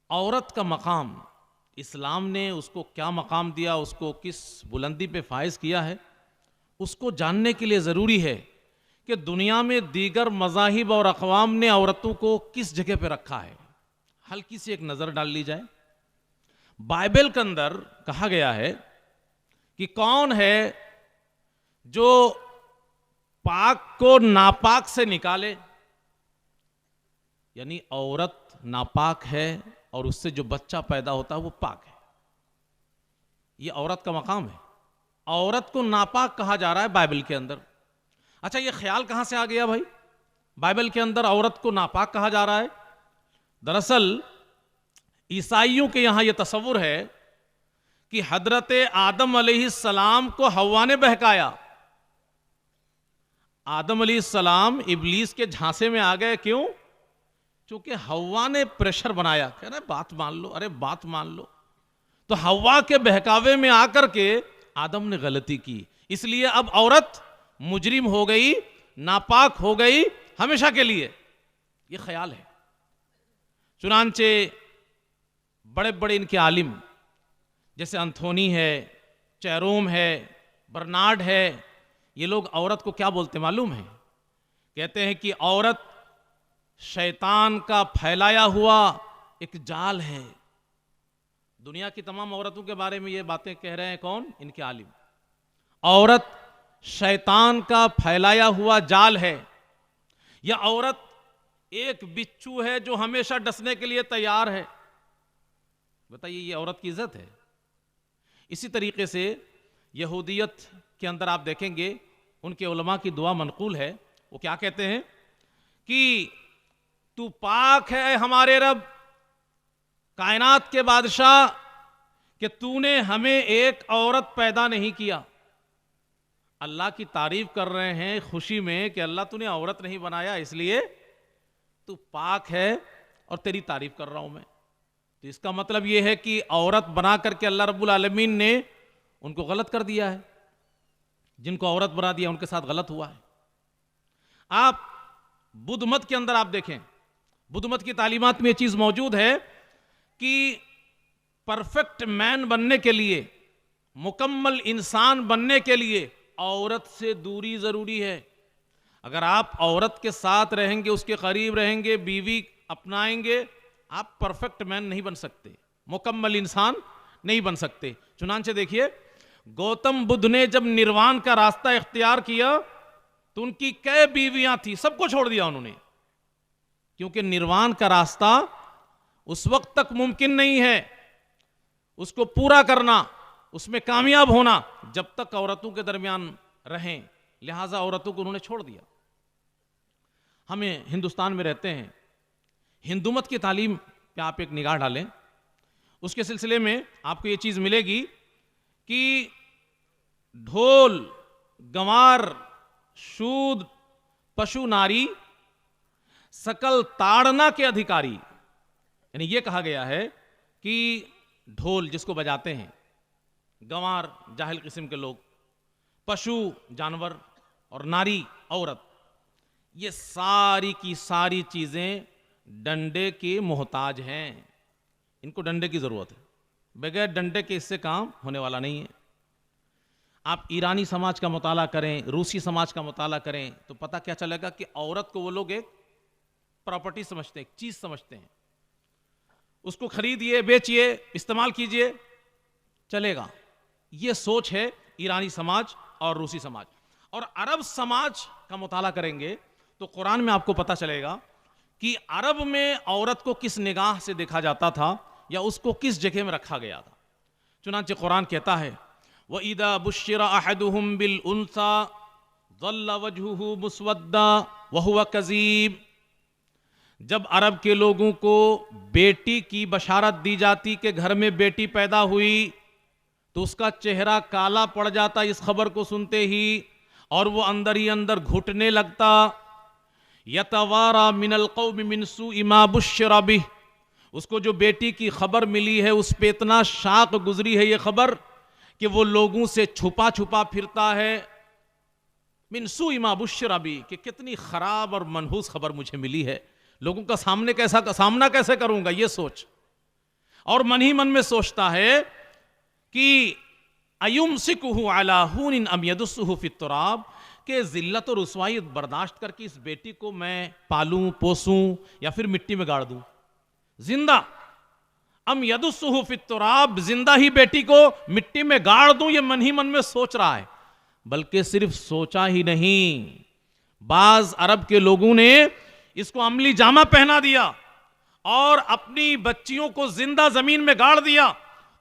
औरत का मकाम, इस्लाम ने उसको क्या मकाम दिया, उसको किस बुलंदी पे फाइज किया है, उसको जानने के लिए ज़रूरी है कि दुनिया में दीगर मज़ाहिब और अक़वाम ने औरतों को किस जगह पे रखा है। हल्की सी एक नज़र डाल ली जाए। बाइबल के अंदर कहा गया है कि कौन है जो पाक को नापाक से निकाले, यानी औरत नापाक है और उससे जो बच्चा पैदा होता है वो पाक है। ये औरत का मकाम है। औरत को नापाक कहा जा रहा है बाइबल के अंदर। अच्छा, ये ख्याल कहां से आ गया भाई, बाइबल के अंदर औरत को नापाक कहा जा रहा है? दरअसल ईसाइयों के यहां यह तसव्वुर है कि हजरत आदम अलैहिस्सलाम को हव्वा ने बहकाया। आदम अलैहिस्सलाम इब्लीस के झांसे में आ गए। क्यों? क्योंकि हव्वा ने प्रेशर बनाया, कह रहे बात मान लो, अरे बात मान लो। तो हव्वा के बहकावे में आकर के आदम ने गलती की, इसलिए अब औरत मुजरिम हो गई, नापाक हो गई हमेशा के लिए। यह ख्याल है। चुनांचे बड़े बड़े इनके आलिम जैसे अंथोनी है, चेरोम है, बर्नार्ड है, ये लोग औरत को क्या बोलते मालूम है? कहते हैं कि औरत शैतान का फैलाया हुआ एक जाल है। दुनिया की तमाम औरतों के बारे में ये बातें कह रहे हैं कौन? इनके आलिम। औरत शैतान का फैलाया हुआ जाल है, या औरत एक बिच्छू है जो हमेशा डसने के लिए तैयार है। बताइए, ये औरत की इज्जत है? इसी तरीके से यहूदियत के अंदर आप देखेंगे उनके उलमा की दुआ मनकूल है। वो क्या कहते हैं कि तू पाक है हमारे रब, कायनात के बादशाह, कि तूने हमें एक औरत पैदा नहीं किया। अल्लाह की तारीफ कर रहे हैं खुशी में कि अल्लाह तूने औरत नहीं बनाया, इसलिए तू पाक है और तेरी तारीफ कर रहा हूं मैं। तो इसका मतलब यह है कि औरत बना करके अल्लाह रब्बुल आलमीन ने उनको गलत कर दिया है। जिनको औरत बना दिया उनके साथ गलत हुआ है। आप बुद्ध मत के अंदर आप देखें, बुद्ध मत की तालीमात में यह चीज मौजूद है कि परफेक्ट मैन बनने के लिए, मुकम्मल इंसान बनने के लिए औरत से दूरी जरूरी है। अगर आप औरत के साथ रहेंगे, उसके करीब रहेंगे, बीवी अपनाएंगे, आप परफेक्ट मैन नहीं बन सकते, मुकम्मल इंसान नहीं बन सकते। चुनांचे देखिए, गौतम बुद्ध ने जब निर्वाण का रास्ता इख्तियार किया तो उनकी कई बीवियां थी, सबको छोड़ दिया उन्होंने, क्योंकि निर्वाण का रास्ता उस वक्त तक मुमकिन नहीं है उसको पूरा करना, उसमें कामयाब होना, जब तक औरतों के दरमियान रहें। लिहाजा औरतों को उन्होंने छोड़ दिया। हमें हिंदुस्तान में रहते हैं, हिंदू मत की तालीम पे आप एक निगाह डालें, उसके सिलसिले में आपको ये चीज मिलेगी कि ढोल, गंवार, शूद, पशु, नारी सकल ताड़ना के अधिकारी। यानी ये कहा गया है कि ढोल जिसको बजाते हैं, गंवार जाहिल किस्म के लोग, पशु जानवर, और नारी औरत, ये सारी की सारी चीजें डंडे के मोहताज हैं। इनको डंडे की जरूरत है, बगैर डंडे के इससे काम होने वाला नहीं है। आप ईरानी समाज का मुताला करें, रूसी समाज का मुताला करें, तो पता क्या चलेगा कि औरत को वो लोग एक प्रॉपर्टी समझते हैं, एक चीज समझते हैं। उसको खरीदिए, बेचिए, इस्तेमाल कीजिए, चलेगा। ये सोच है ईरानी समाज और रूसी समाज। और अरब समाज का मुताला करेंगे तो कुरान में आपको पता चलेगा कि अरब में औरत को किस निगाह से देखा जाता था या उसको किस जगह में रखा गया था। चुनांचे कुरान कहता है, व इदा बुश्शिरा अहदुहुम बिल उन्सा ज़ल्ला वजहुहु मुस्वद्दा व हुवा कज़ीब। जब अरब के लोगों को बेटी की बशारत दी जाती कि घर में बेटी पैदा हुई, तो उसका चेहरा काला पड़ जाता इस खबर को सुनते ही, और वो अंदर ही अंदर घुटने लगता। यतवारा मिनल कौम मिन सूइ मा बुश्शिरा बिह। उसको जो बेटी की खबर मिली है उस पे इतना शाक गुजरी है ये खबर कि वो लोगों से छुपा छुपा फिरता है। मिन सूइ मा बुश्शिरा बिह, कि कितनी खराब और मनहूस खबर मुझे मिली है, लोगों का सामना कैसे करूंगा, ये सोच। और मन ही मन में सोचता है कि अयुमसिकुहु अला हुनिन अम यदुस्सुहु फित तुराब, के जिल्लत और रुसवाई बर्दाश्त करके इस बेटी को मैं पालूं पोसूं या फिर मिट्टी में गाड़ दूं जिंदा। अम यदुस्सुहु फित तुराब, जिंदा ही बेटी को मिट्टी में गाड़ दूं, ये मन ही मन में सोच रहा है। बल्कि सिर्फ सोचा ही नहीं, बाज अरब के लोगों ने इसको अमली जामा पहना दिया और अपनी बच्चियों को जिंदा जमीन में गाड़ दिया।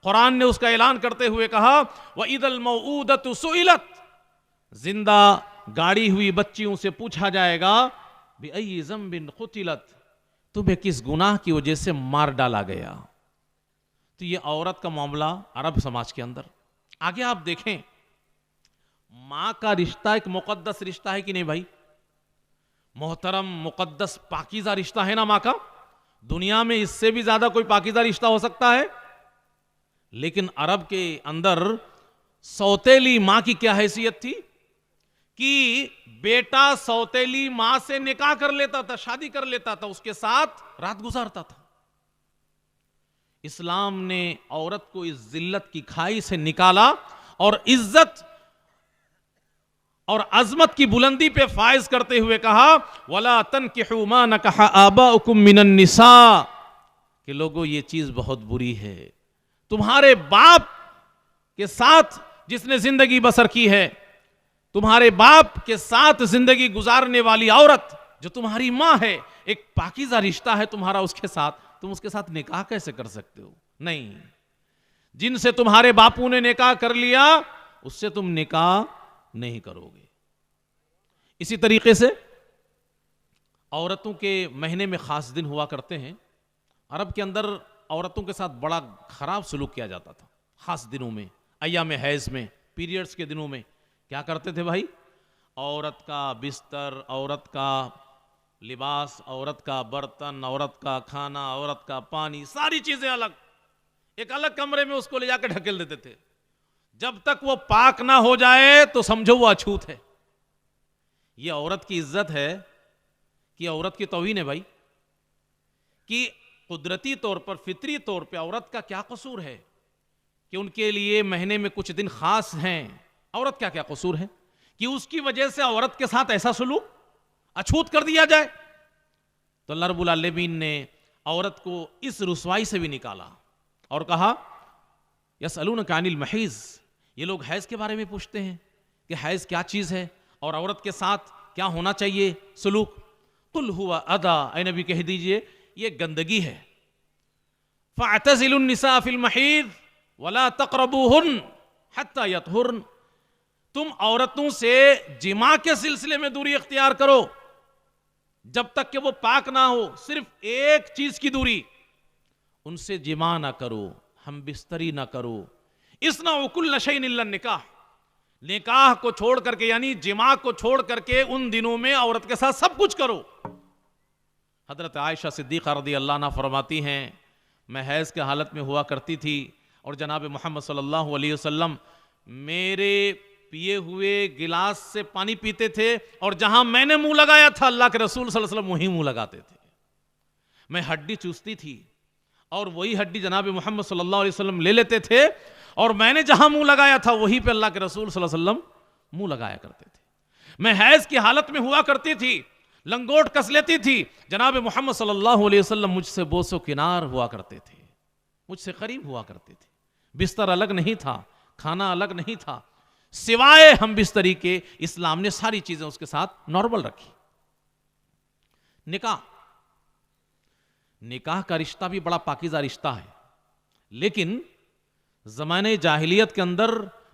कुरान ने उसका ऐलान करते हुए कहा व इदल मऊदतु सुइलत, जिंदा गाड़ी हुई बच्चियों से पूछा जाएगा बिअय्यि ज़ंबिन क़ुतिलत, तुम्हें किस गुनाह की वजह से मार डाला गया। तो ये औरत का मामला अरब समाज के अंदर। आगे आप देखें, मां का रिश्ता एक मुकद्दस रिश्ता है कि नहीं भाई? मोहतरम मुकद्दस पाकीज़ा रिश्ता है ना मां का। दुनिया में इससे भी ज्यादा कोई पाकीज़ा रिश्ता हो सकता है? लेकिन अरब के अंदर सौतेली मां की क्या हैसियत थी कि बेटा सौतेली मां से निकाह कर लेता था, शादी कर लेता था, उसके साथ रात गुजारता था। इस्लाम ने औरत को इस जिल्लत की खाई से निकाला और इज्जत और अजमत की बुलंदी पे फायज करते हुए कहा वला तनकिहू मा नकहा आबाउकुम मिनन निसा, कि लोगों ये चीज बहुत बुरी है। तुम्हारे बाप के साथ जिसने जिंदगी बसर की है, तुम्हारे बाप के साथ जिंदगी गुजारने वाली औरत जो तुम्हारी मां है, एक पाकीज़ा रिश्ता है तुम्हारा उसके साथ, तुम उसके साथ निकाह कैसे कर सकते हो? नहीं, जिनसे तुम्हारे बापू ने निकाह कर लिया उससे तुम निकाह नहीं करोगे। इसी तरीके से औरतों के महीने में खास दिन हुआ करते हैं। अरब के अंदर औरतों के साथ बड़ा खराब सलूक किया जाता था खास दिनों में, अय्याम हैज़ में, पीरियड्स के दिनों में। क्या करते थे भाई? औरत का बिस्तर, औरत का लिबास, औरत का बर्तन, औरत का खाना, औरत का पानी, सारी चीजें अलग, एक अलग कमरे में उसको ले जाकर ढकेल देते थे। जब तक वो पाक ना हो जाए तो समझो वो अछूत है। ये औरत की इज्जत है कि औरत की तौहीन है भाई? कि कुदरती तौर पर, फितरी तौर पर औरत का क्या कसूर है कि उनके लिए महीने में कुछ दिन खास हैं? औरत क्या क्या कसूर है कि उसकी वजह से औरत के साथ ऐसा सलूक अछूत कर दिया जाए? तो अल्लाह रब्बुल आलमीन ने औरत को इस रुसवाई से भी निकाला और कहा यसअलूनका अनिल महीज़, ये लोग हैज़ के बारे में पूछते हैं कि हैज़ क्या चीज़ है और औरत के साथ क्या होना चाहिए सलूक। कुल हुवा अदा, ऐ नबी कह दीजिए ये गंदगी है। फ़अतज़िलुन निसा फ़िल महीज़ वला तक़रबूहुन हत्ता यतहुरन, तुम औरतों से जिमा के सिलसिले में दूरी इख्तियार करो जब तक कि वो पाक ना हो। सिर्फ एक चीज की दूरी, उनसे जिमा ना करो, हम बिस्तरी ना करो। इसना कुल्ल शैइन इल्ला निकाह, निकाह को छोड़ करके यानी जिमा को छोड़ करके उन दिनों में औरत के साथ सब कुछ करो। हजरत आयशा सिद्दीक़ा रज़ी अल्लाह अन्हा फरमाती हैं, मैं हैज़ के हालत में हुआ करती थी और जनाब मोहम्मद सल्लल्लाहु अलैहि वसल्लम मेरे पिए हुए गिलास से पानी पीते थे और जहां मैंने मुंह लगाया था अल्लाह के रसूल सल्लल्लाहु अलैहि वसल्लम वहीं मुंह लगाते थे। मैं हड्डी चूसती थी और वही हड्डी जनाब मोहम्मद सल्लल्लाहु अलैहि वसल्लम ले लेते थे और मैंने जहां मुंह लगाया था वहीं पे अल्लाह के रसूल सल्लल्लाहु अलैहि वसल्लम मुंह लगाया करते थे। मैं हैज़ की हालत में हुआ करती थी, लंगोट कस लेती थी, जनाब मोहम्मद सल्लल्लाहु अलैहि वसल्लम मुझसे बोसो किनार हुआ करते थे, मुझसे करीब हुआ करते थे। बिस्तर अलग नहीं था, खाना अलग नहीं था, सिवाय हम बिस्तरी के इस्लाम ने सारी चीजें उसके साथ नॉर्मल रखी। निकाह, निकाह का रिश्ता भी बड़ा पाकीज़ा रिश्ता है, लेकिन ज़माने जाहिलियत के अंदर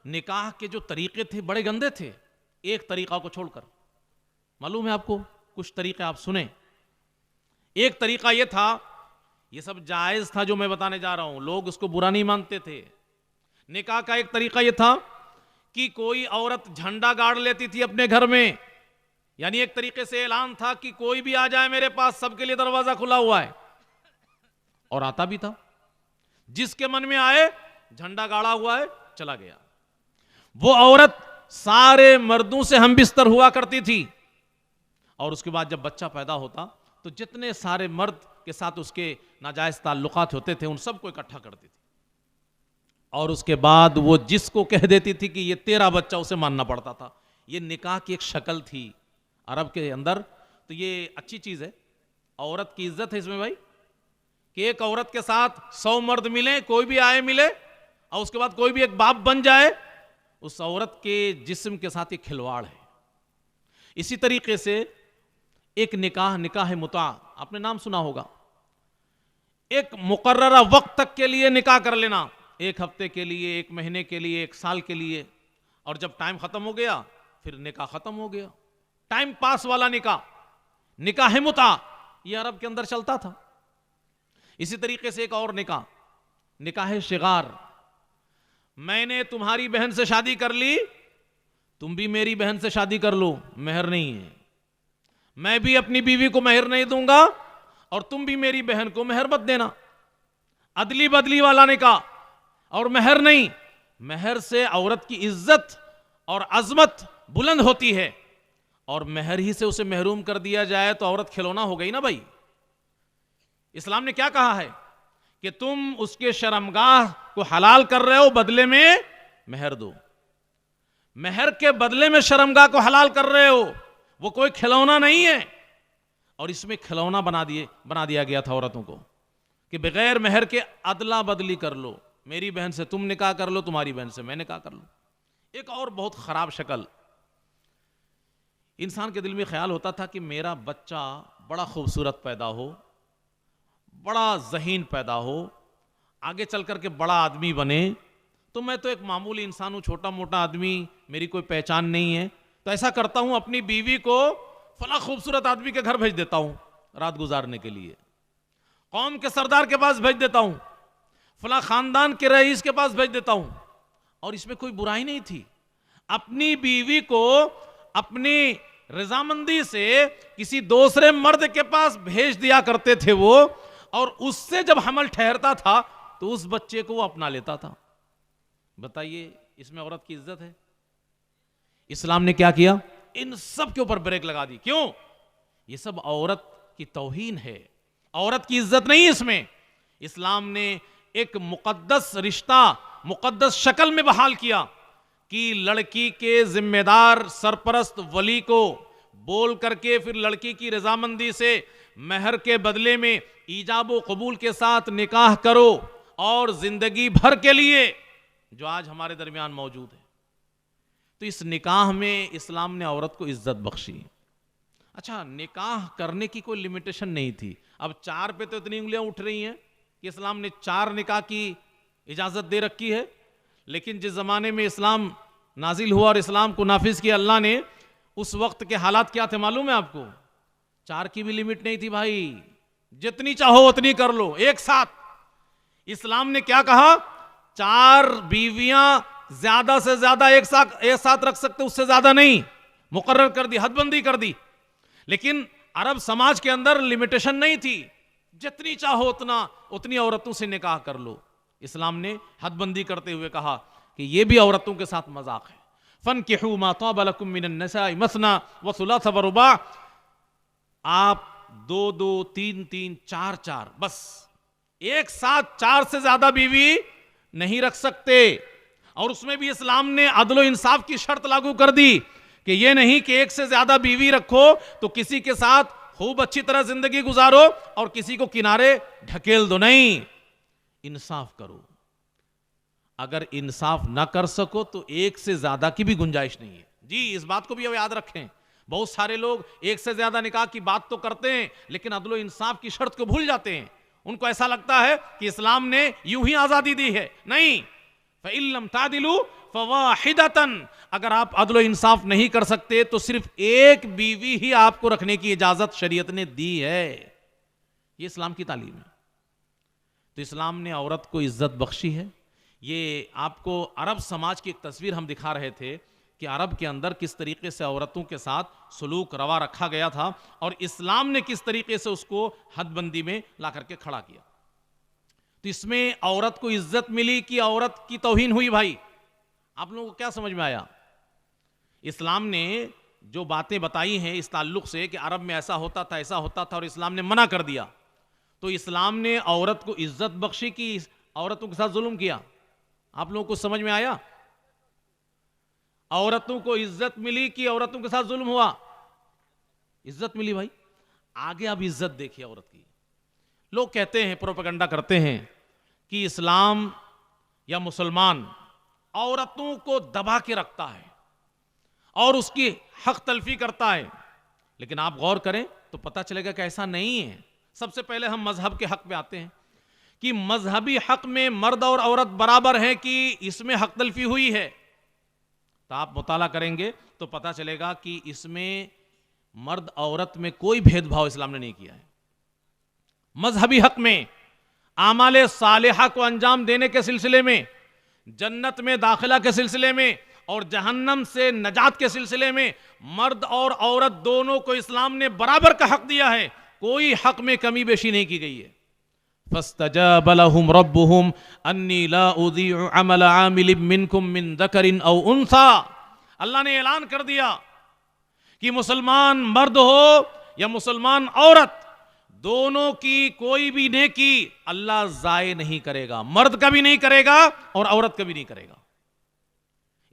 निकाह के जो तरीके थे बड़े गंदे थे। एक तरीका को छोड़कर, मालूम है आपको, कुछ तरीके आप सुने। एक तरीका यह था, यह सब जायज था जो मैं बताने जा रहा हूं, लोग उसको बुरा नहीं मानते थे। निकाह का एक तरीका यह था कि कोई औरत झंडा गाड़ लेती थी अपने घर में, यानी एक तरीके से ऐलान था कि कोई भी आ जाए मेरे पास, सबके लिए दरवाजा खुला हुआ है। और आता भी था, जिसके मन में आए झंडा गाड़ा हुआ है चला गया। वो औरत सारे मर्दों से हम बिस्तर हुआ करती थी और उसके बाद जब बच्चा पैदा होता तो जितने सारे मर्द के साथ उसके नाजायज़ ताल्लुकात होते थे, उन सबको इकट्ठा करती थी। और उसके बाद वो जिसको कह देती थी कि ये तेरा बच्चा, उसे मानना पड़ता था। ये निकाह की एक शक्ल थी अरब के अंदर। तो ये अच्छी चीज़ है, औरत की इज्जत है इसमें भाई, कि एक औरत के साथ 100 मर्द मिले, कोई भी आए मिले, और उसके बाद कोई भी एक बाप बन जाए, उस औरत के जिस्म के साथ एक खिलवाड़ है। इसी तरीके से एक निकाह मुता, आपने नाम सुना होगा। एक मुकर्ररा वक्त तक के लिए निकाह कर लेना, 1 हफ्ते के लिए, 1 महीने के लिए, 1 साल के लिए, और जब टाइम खत्म हो गया फिर निकाह खत्म हो गया। टाइम पास वाला निकाह मुता, यह अरब के अंदर चलता था। इसी तरीके से एक और निकाह शिगार, मैंने तुम्हारी बहन से शादी कर ली, तुम भी मेरी बहन से शादी कर लो, मेहर नहीं है। मैं भी अपनी बीवी को मेहर नहीं दूंगा और तुम भी मेरी बहन को मेहर मत देना। अदली बदली वाला निकाह, और मेहर नहीं। मेहर से औरत की इज्जत और अजमत बुलंद होती है, और मेहर ही से उसे महरूम कर दिया जाए तो औरत खिलौना हो गई ना भाई। इस्लाम ने क्या कहा है कि तुम उसके शर्मगाह को हलाल कर रहे हो, बदले में मेहर दो। मेहर के बदले में शर्मगाह को हलाल कर रहे हो, वो कोई खिलौना नहीं है। और इसमें खिलौना बना दिया गया था औरतों को कि बगैर मेहर के अदला बदली कर लो, मेरी बहन से तुम निकाह कर लो, तुम्हारी बहन से मैं निकाह कर लो। एक और बहुत खराब शक्ल, इंसान के दिल में ख्याल होता था कि मेरा बच्चा बड़ा खूबसूरत पैदा हो, बड़ा ज़हीन पैदा हो, आगे चल कर के बड़ा आदमी बने, तो मैं तो एक मामूली इंसान हूँ, छोटा मोटा आदमी, मेरी कोई पहचान नहीं है। तो ऐसा करता हूँ, अपनी बीवी को फला खूबसूरत आदमी के घर भेज देता हूँ रात गुजारने के लिए, कौम के सरदार के पास भेज देता हूँ, फला खानदान के रईस के पास भेज देता हूँ। और इसमें कोई बुराई नहीं थी। अपनी बीवी को अपनी रजामंदी से किसी दूसरे मर्द के पास भेज दिया करते थे वो, और उससे जब हमल ठहरता था तो उस बच्चे को वो अपना लेता था। बताइए इसमें औरत की इज्जत है? इस्लाम ने क्या किया? इन सब के ऊपर ब्रेक लगा दी। क्यों? ये सब औरत की तौहीन है, औरत की इज्जत नहीं इसमें। इस्लाम ने एक मुकद्दस रिश्ता मुकद्दस शक्ल में बहाल किया कि लड़की के जिम्मेदार सरपरस्त वली को बोल करके फिर लड़की की रजामंदी से मेहर के बदले में ईजाब व कबूल के साथ निकाह करो, और जिंदगी भर के लिए, जो आज हमारे दरमियान मौजूद है। तो इस निकाह में इस्लाम ने औरत को इज्जत बख्शी। अच्छा, निकाह करने की कोई लिमिटेशन नहीं थी। अब 4 पे तो इतनी उंगलियां उठ रही हैं कि इस्लाम ने 4 निकाह की इजाजत दे रखी है। लेकिन जिस जमाने में इस्लाम नाजिल हुआ और इस्लाम को नाफिज किया अल्लाह ने, उस वक्त के हालात क्या थे मालूम है आपको? 4 की भी लिमिट नहीं थी भाई, जितनी चाहो उतनी कर लो एक साथ। इस्लाम ने क्या कहा? 4 बीवियां ज्यादा से ज्यादा एक साथ रख सकते, उससे ज्यादा नहीं, मुकर्रर कर दी, हदबंदी कर दी। लेकिन अरब समाज के अंदर लिमिटेशन नहीं थी, जितनी चाहो उतनी औरतों से निकाह कर लो। इस्लाम ने हदबंदी करते हुए कहा कि यह भी औरतों के साथ मजाक है। फनकिहू मा ताब लकुम मिनन निसाई मसना व सुलासा व रुबा, आप 2-2, 3-3, 4-4, बस एक साथ 4 से ज्यादा बीवी नहीं रख सकते। और उसमें भी इस्लाम ने अदल व इंसाफ की शर्त लागू कर दी कि यह नहीं कि एक से ज्यादा बीवी रखो तो किसी के साथ खूब अच्छी तरह जिंदगी गुजारो और किसी को किनारे ढकेल दो, नहीं, इंसाफ करो। अगर इंसाफ ना कर सको तो एक से ज्यादा की भी गुंजाइश नहीं है। जी, इस बात को भी अब याद रखें। बहुत सारे लोग एक से ज्यादा निकाह की बात तो करते हैं, लेकिन अदल व इंसाफ की शर्त को भूल जाते हैं। उनको ऐसा लगता है कि इस्लाम ने यूं ही आजादी दी है। नहीं, फ़इल्लम तादिलू फ़वाहिदतन, अगर आप अदल व इंसाफ नहीं कर सकते तो सिर्फ एक बीवी ही आपको रखने की इजाजत शरीयत ने दी है। ये इस्लाम की तालीम है। तो इस्लाम ने औरत को इज्जत बख्शी है। ये आपको अरब समाज की एक तस्वीर हम दिखा रहे थे कि अरब के अंदर किस तरीके से औरतों के साथ सलूक रवा रखा गया था और इस्लाम ने किस तरीके से उसको हदबंदी में ला करके खड़ा किया। तो इसमें औरत को इज्जत मिली कि औरत की तौहीन हुई? भाई, आप लोगों को क्या समझ में आया? इस्लाम ने जो बातें बताई हैं इस ताल्लुक से कि अरब में ऐसा होता था, ऐसा होता था, और इस्लाम ने मना कर दिया, तो इस्लाम ने औरत को इज्जत बख्शी कि औरतों के साथ जुल्म किया? आप लोगों को समझ में आया? औरतों को इज्जत मिली कि औरतों के साथ जुल्म हुआ? इज्जत मिली भाई। आगे आप इज्जत देखिए औरत की। लोग कहते हैं, प्रोपेगेंडा करते हैं कि इस्लाम या मुसलमान औरतों को दबा के रखता है और उसकी हक तलफी करता है, लेकिन आप गौर करें तो पता चलेगा कि ऐसा नहीं है। सबसे पहले हम मजहब के हक पे आते हैं कि मजहबी हक में मर्द और औरत बराबर हैं कि इसमें हक तलफी हुई है। तो आप मुताला करेंगे तो पता चलेगा कि इसमें मर्द औरत में कोई भेदभाव इस्लाम ने नहीं किया है। मजहबी हक में, आमाले सालेहा को अंजाम देने के सिलसिले में, जन्नत में दाखिला के सिलसिले में और जहन्नम से नजात के सिलसिले में मर्द और औरत दोनों को इस्लाम ने बराबर का हक दिया है। कोई हक में कमी बेशी नहीं की गई है। फस्तजाब लहुम रब्बुहुम अन्नी ला उदीउ अमल आमिलिन मिनकुम मिन ज़करिन औ उन्सा। अल्लाह ने ऐलान कर दिया कि मुसलमान मर्द हो या मुसलमान औरत, दोनों की कोई भी नेकी अल्लाह जाये नहीं करेगा। मर्द का भी नहीं करेगा और औरत का भी नहीं करेगा।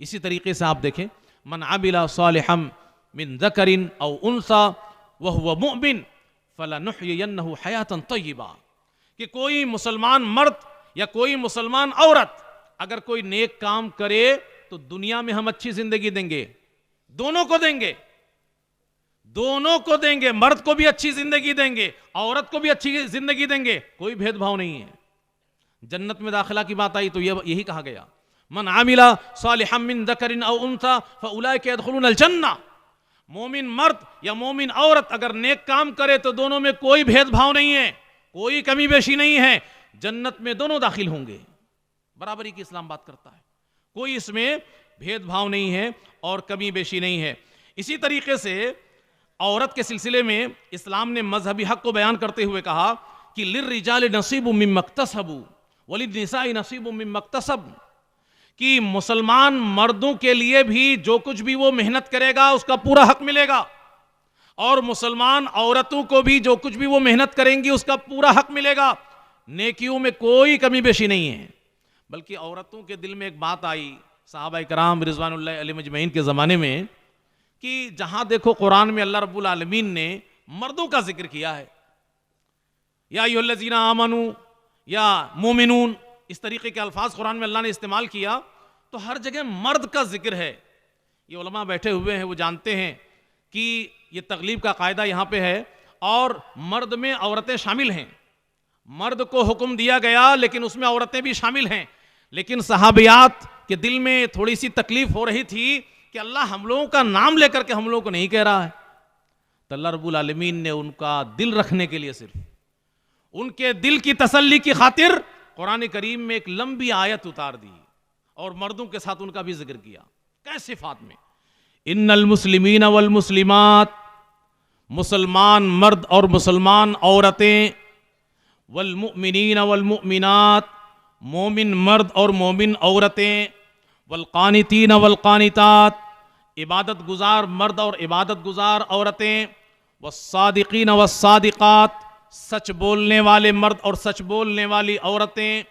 इसी तरीके से आप देखें, मन अमिला सालिहम मिन ज़करिन औ उन्सा व हुवा मुमिन फलनुहयिन्नहु हयातन तय्यिबा, कि कोई मुसलमान मर्द या कोई मुसलमान औरत अगर कोई नेक काम करे तो दुनिया में हम अच्छी जिंदगी देंगे। दोनों को देंगे, दोनों को देंगे। मर्द को भी अच्छी जिंदगी देंगे, औरत को भी अच्छी जिंदगी देंगे। कोई भेदभाव नहीं है। जन्नत में दाखिला की बात आई तो यही कहा गया, मन आमिला सालिहम मिन ज़करिन औ उन्सा फउलाइका यदखुलूनल जन्नह। मोमिन मर्द या मोमिन औरत अगर नेक काम करे तो दोनों में कोई भेदभाव नहीं है, कोई कमी बेशी नहीं है, जन्नत में दोनों दाखिल होंगे। बराबरी की इस्लाम बात करता है, कोई इसमें भेदभाव नहीं है और कमी बेशी नहीं है। इसी तरीके से औरत के सिलसिले में इस्लाम ने मजहबी हक को बयान करते हुए कहा कि लिर्रिजाल नसीबुम मिम्मा इक्तसबू वलिन्निसाई नसीबुम मिम्मा इक्तसब, कि मुसलमान मर्दों के लिए भी जो कुछ भी वो मेहनत करेगा उसका पूरा हक मिलेगा और मुसलमान औरतों को भी जो कुछ भी वो मेहनत करेंगी उसका पूरा हक मिलेगा। नेकियों में कोई कमी बेशी नहीं है। बल्कि औरतों के दिल में एक बात आई सहाबा किराम रिज़वानुल्लाह अलैहिम अजमईन के ज़माने में कि जहां देखो कुरान में अल्लाह रब्बुल आलमीन ने मर्दों का जिक्र किया है, या अय्युहल्लज़ीना आमनू या मोमिनून, इस तरीके के अल्फाज कुरान में अल्लाह ने इस्तेमाल किया तो हर जगह मर्द का जिक्र है। ये उलमा बैठे हुए हैं, वो जानते हैं कि ये तगलीब का कायदा यहाँ पे है और मर्द में औरतें शामिल हैं। मर्द को हुक्म दिया गया लेकिन उसमें औरतें भी शामिल हैं। लेकिन सहाबियात के दिल में थोड़ी सी तकलीफ हो रही थी कि अल्लाह हम लोगों का नाम लेकर के हम लोगों को नहीं कह रहा है। तो अल्लाह रब्बुल आलमीन ने उनका दिल रखने के लिए, सिर्फ उनके दिल की तसल्ली की खातिर कुरान करीम में एक लंबी आयत उतार दी और मर्दों के साथ उनका भी जिक्र किया। कैसे सिफात में, इन्नल मुस्लिमीन वल मुस्लिमात, मुसलमान मर्द और मुसलमान औरतें, वल मुमिनीन वल मुमिनात, मोमिन मर्द और मोमिन औरतें, वल कानितीन वल कानितात, इबादत गुजार मर्द और इबादत गुजार औरतें, वस्सादिकीन वस्सादिकात, सच बोलने वाले मर्द और सच बोलने वाली औरतें,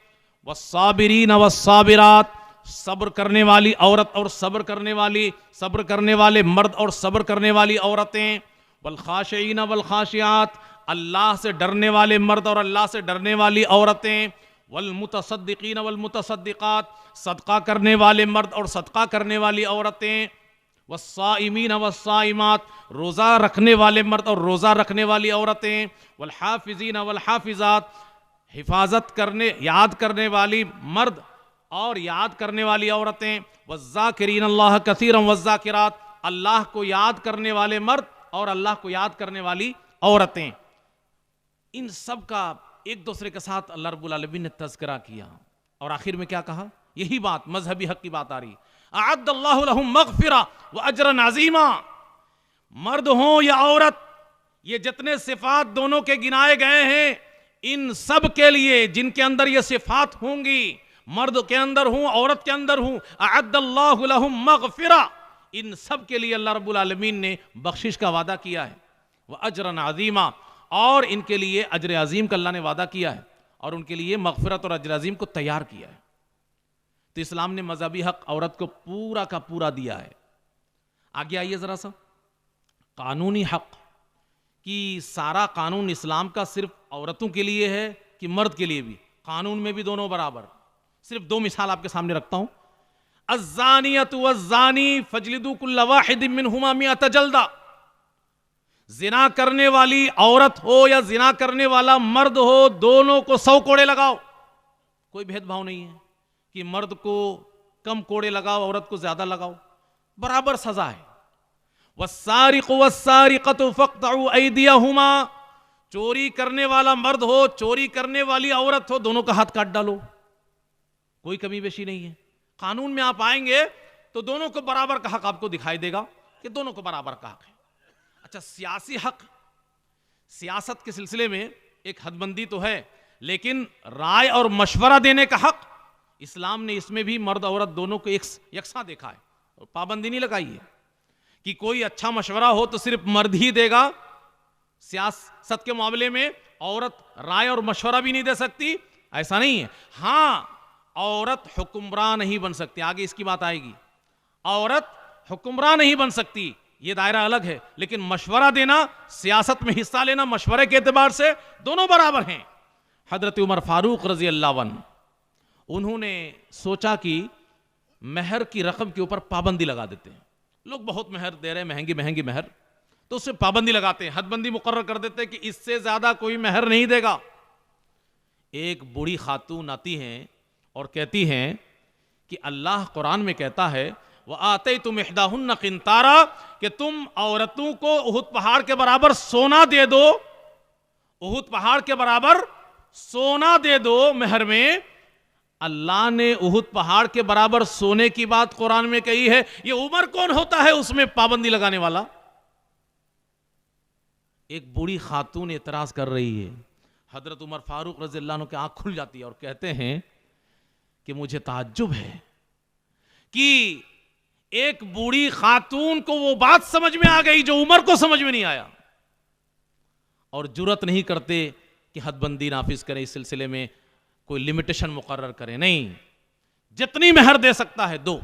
वस्साबिरीन वस्साबिरात, सब्र करने वाली औरत और सब्र करने वाले मर्द और सब्र करने वाली औरतें, वल खाशिईन वल खाशियात, अल्लाह से डरने वाले मर्द और अल्लाह से डरने वाली औरतें, वल मुतसद्दिकीन वल मुतसद्दिकात, सदका करने वाले मर्द और सदका करने वाली औरतें, वस्साइमीन वस्साइमात, रोज़ा रखने वाले मर्द और रोज़ा रखने वाली औरतें, वल हाफिजीन वल हाफिजात, हिफाजत करने याद करने वाली मर्द और याद करने वाली औरतें, वज़्ज़ाकिरीन अल्लाह कसीरन वज़्ज़ाकिरात, अल्लाह को याद करने वाले मर्द और अल्लाह को याद करने वाली औरतें। इन सब का एक दूसरे के साथ अल्लाह रब्बुल आलमीन ने तज़किरा किया और आखिर में क्या कहा, यही बात मजहबी हक की बात आ रही, अअद्दल्लाहु लहुम मग़फ़िरा व अजरन अज़ीमा। मर्द हो या औरत, ये जितने सिफात दोनों के गिनाए गए हैं, इन सब के लिए जिनके अंदर ये सिफात होंगी, मर्द के अंदर हूं औरत के अंदर हूं, अअद्दल्लाहु लहुम मग़फ़िरा, इन सब के लिए अल्लाह रब्बुल आलमीन ने बख्शिश का वादा किया है। वह अजरन अज़ीमा, और इनके लिए अजर अजीम का अल्लाह ने वादा किया है और उनके लिए मगफिरत और अजर अजीम को तैयार किया है। तो इस्लाम ने मजहबी हक औरत को पूरा का पूरा दिया है। आगे आइए जरा सा, कानूनी हक कि सारा कानून इस्लाम का सिर्फ औरतों के लिए है कि मर्द के लिए भी? कानून में भी दोनों बराबर। सिर्फ दो मिसाल आपके सामने रखता हूं। अज़्ज़ानियतु वज़्ज़ानी फजलिदू कुल्ल वाहिदिन मिनहुमा मिअत जल्दा। जिना करने वाली औरत हो या जिना करने वाला मर्द हो, दोनों को 100 कोड़े लगाओ। कोई भेदभाव नहीं है कि मर्द को कम कोड़े लगाओ, औरत को ज्यादा लगाओ, बराबर सजा है। वस्सारिक़ु वस्सारिक़तु फ़क़्तउ ऐदियहुमा। चोरी करने वाला मर्द हो, चोरी करने वाली औरत हो, दोनों का हाथ काट डालो। कोई कमी बेशी नहीं है। कानून में आप आएंगे तो दोनों को बराबर का हक आपको दिखाई देगा कि दोनों को बराबर का हक है। अच्छा, सियासी हक, सियासत के सिलसिले में एक हदबंदी तो है, लेकिन राय और मशवरा देने का हक इस्लाम ने इसमें भी मर्द औरत दोनों को एक यकसा देखा है और पाबंदी नहीं लगाई है कि कोई अच्छा मशवरा हो तो सिर्फ मर्द ही देगा। सियासत के मामले में औरत राय और मशवरा भी नहीं दे सकती, ऐसा नहीं है। हां, औरत हुक्मरान नहीं बन सकती, आगे इसकी बात आएगी। औरत हुक्मरान नहीं बन सकती, यह दायरा अलग है, लेकिन मशवरा देना, सियासत में हिस्सा लेना, मशवरे के एतबार से दोनों बराबर हैं। हजरत उमर फारूक रजी अल्लाह अन्हु, उन्होंने सोचा कि महर की रकम के ऊपर पाबंदी लगा देते हैं। लोग बहुत महर दे रहे हैं, महंगी महंगी महर, तो उससे पाबंदी लगाते हैं, हदबंदी मुकर्रर कर देते हैं कि इससे ज्यादा कोई महर नहीं देगा। एक बूढ़ी खातून आती हैं और कहती हैं कि अल्लाह कुरान में कहता है वह आते तुम इहदाहुन्ना किंतारा, कि तुम औरतों को उहुद पहाड़ के बराबर सोना दे दो, उहुद पहाड़ के बराबर सोना दे दो महर में। अल्लाह ने उहुद पहाड़ के बराबर सोने की बात कुरान में कही है, ये उमर कौन होता है उसमें पाबंदी लगाने वाला? एक बूढ़ी खातून एतराज कर रही है। हजरत उमर फारूक रज़ी अल्लाह अन्हु की आंख खुल जाती है और कहते हैं कि मुझे ताज्जुब है कि एक बूढ़ी खातून को वो बात समझ में आ गई जो उमर को समझ में नहीं आया, और जुर्रत नहीं करते कि हदबंदी नाफिज करें, इस सिलसिले में कोई लिमिटेशन मुकर्रर करें। नहीं, जितनी महर दे सकता है दो,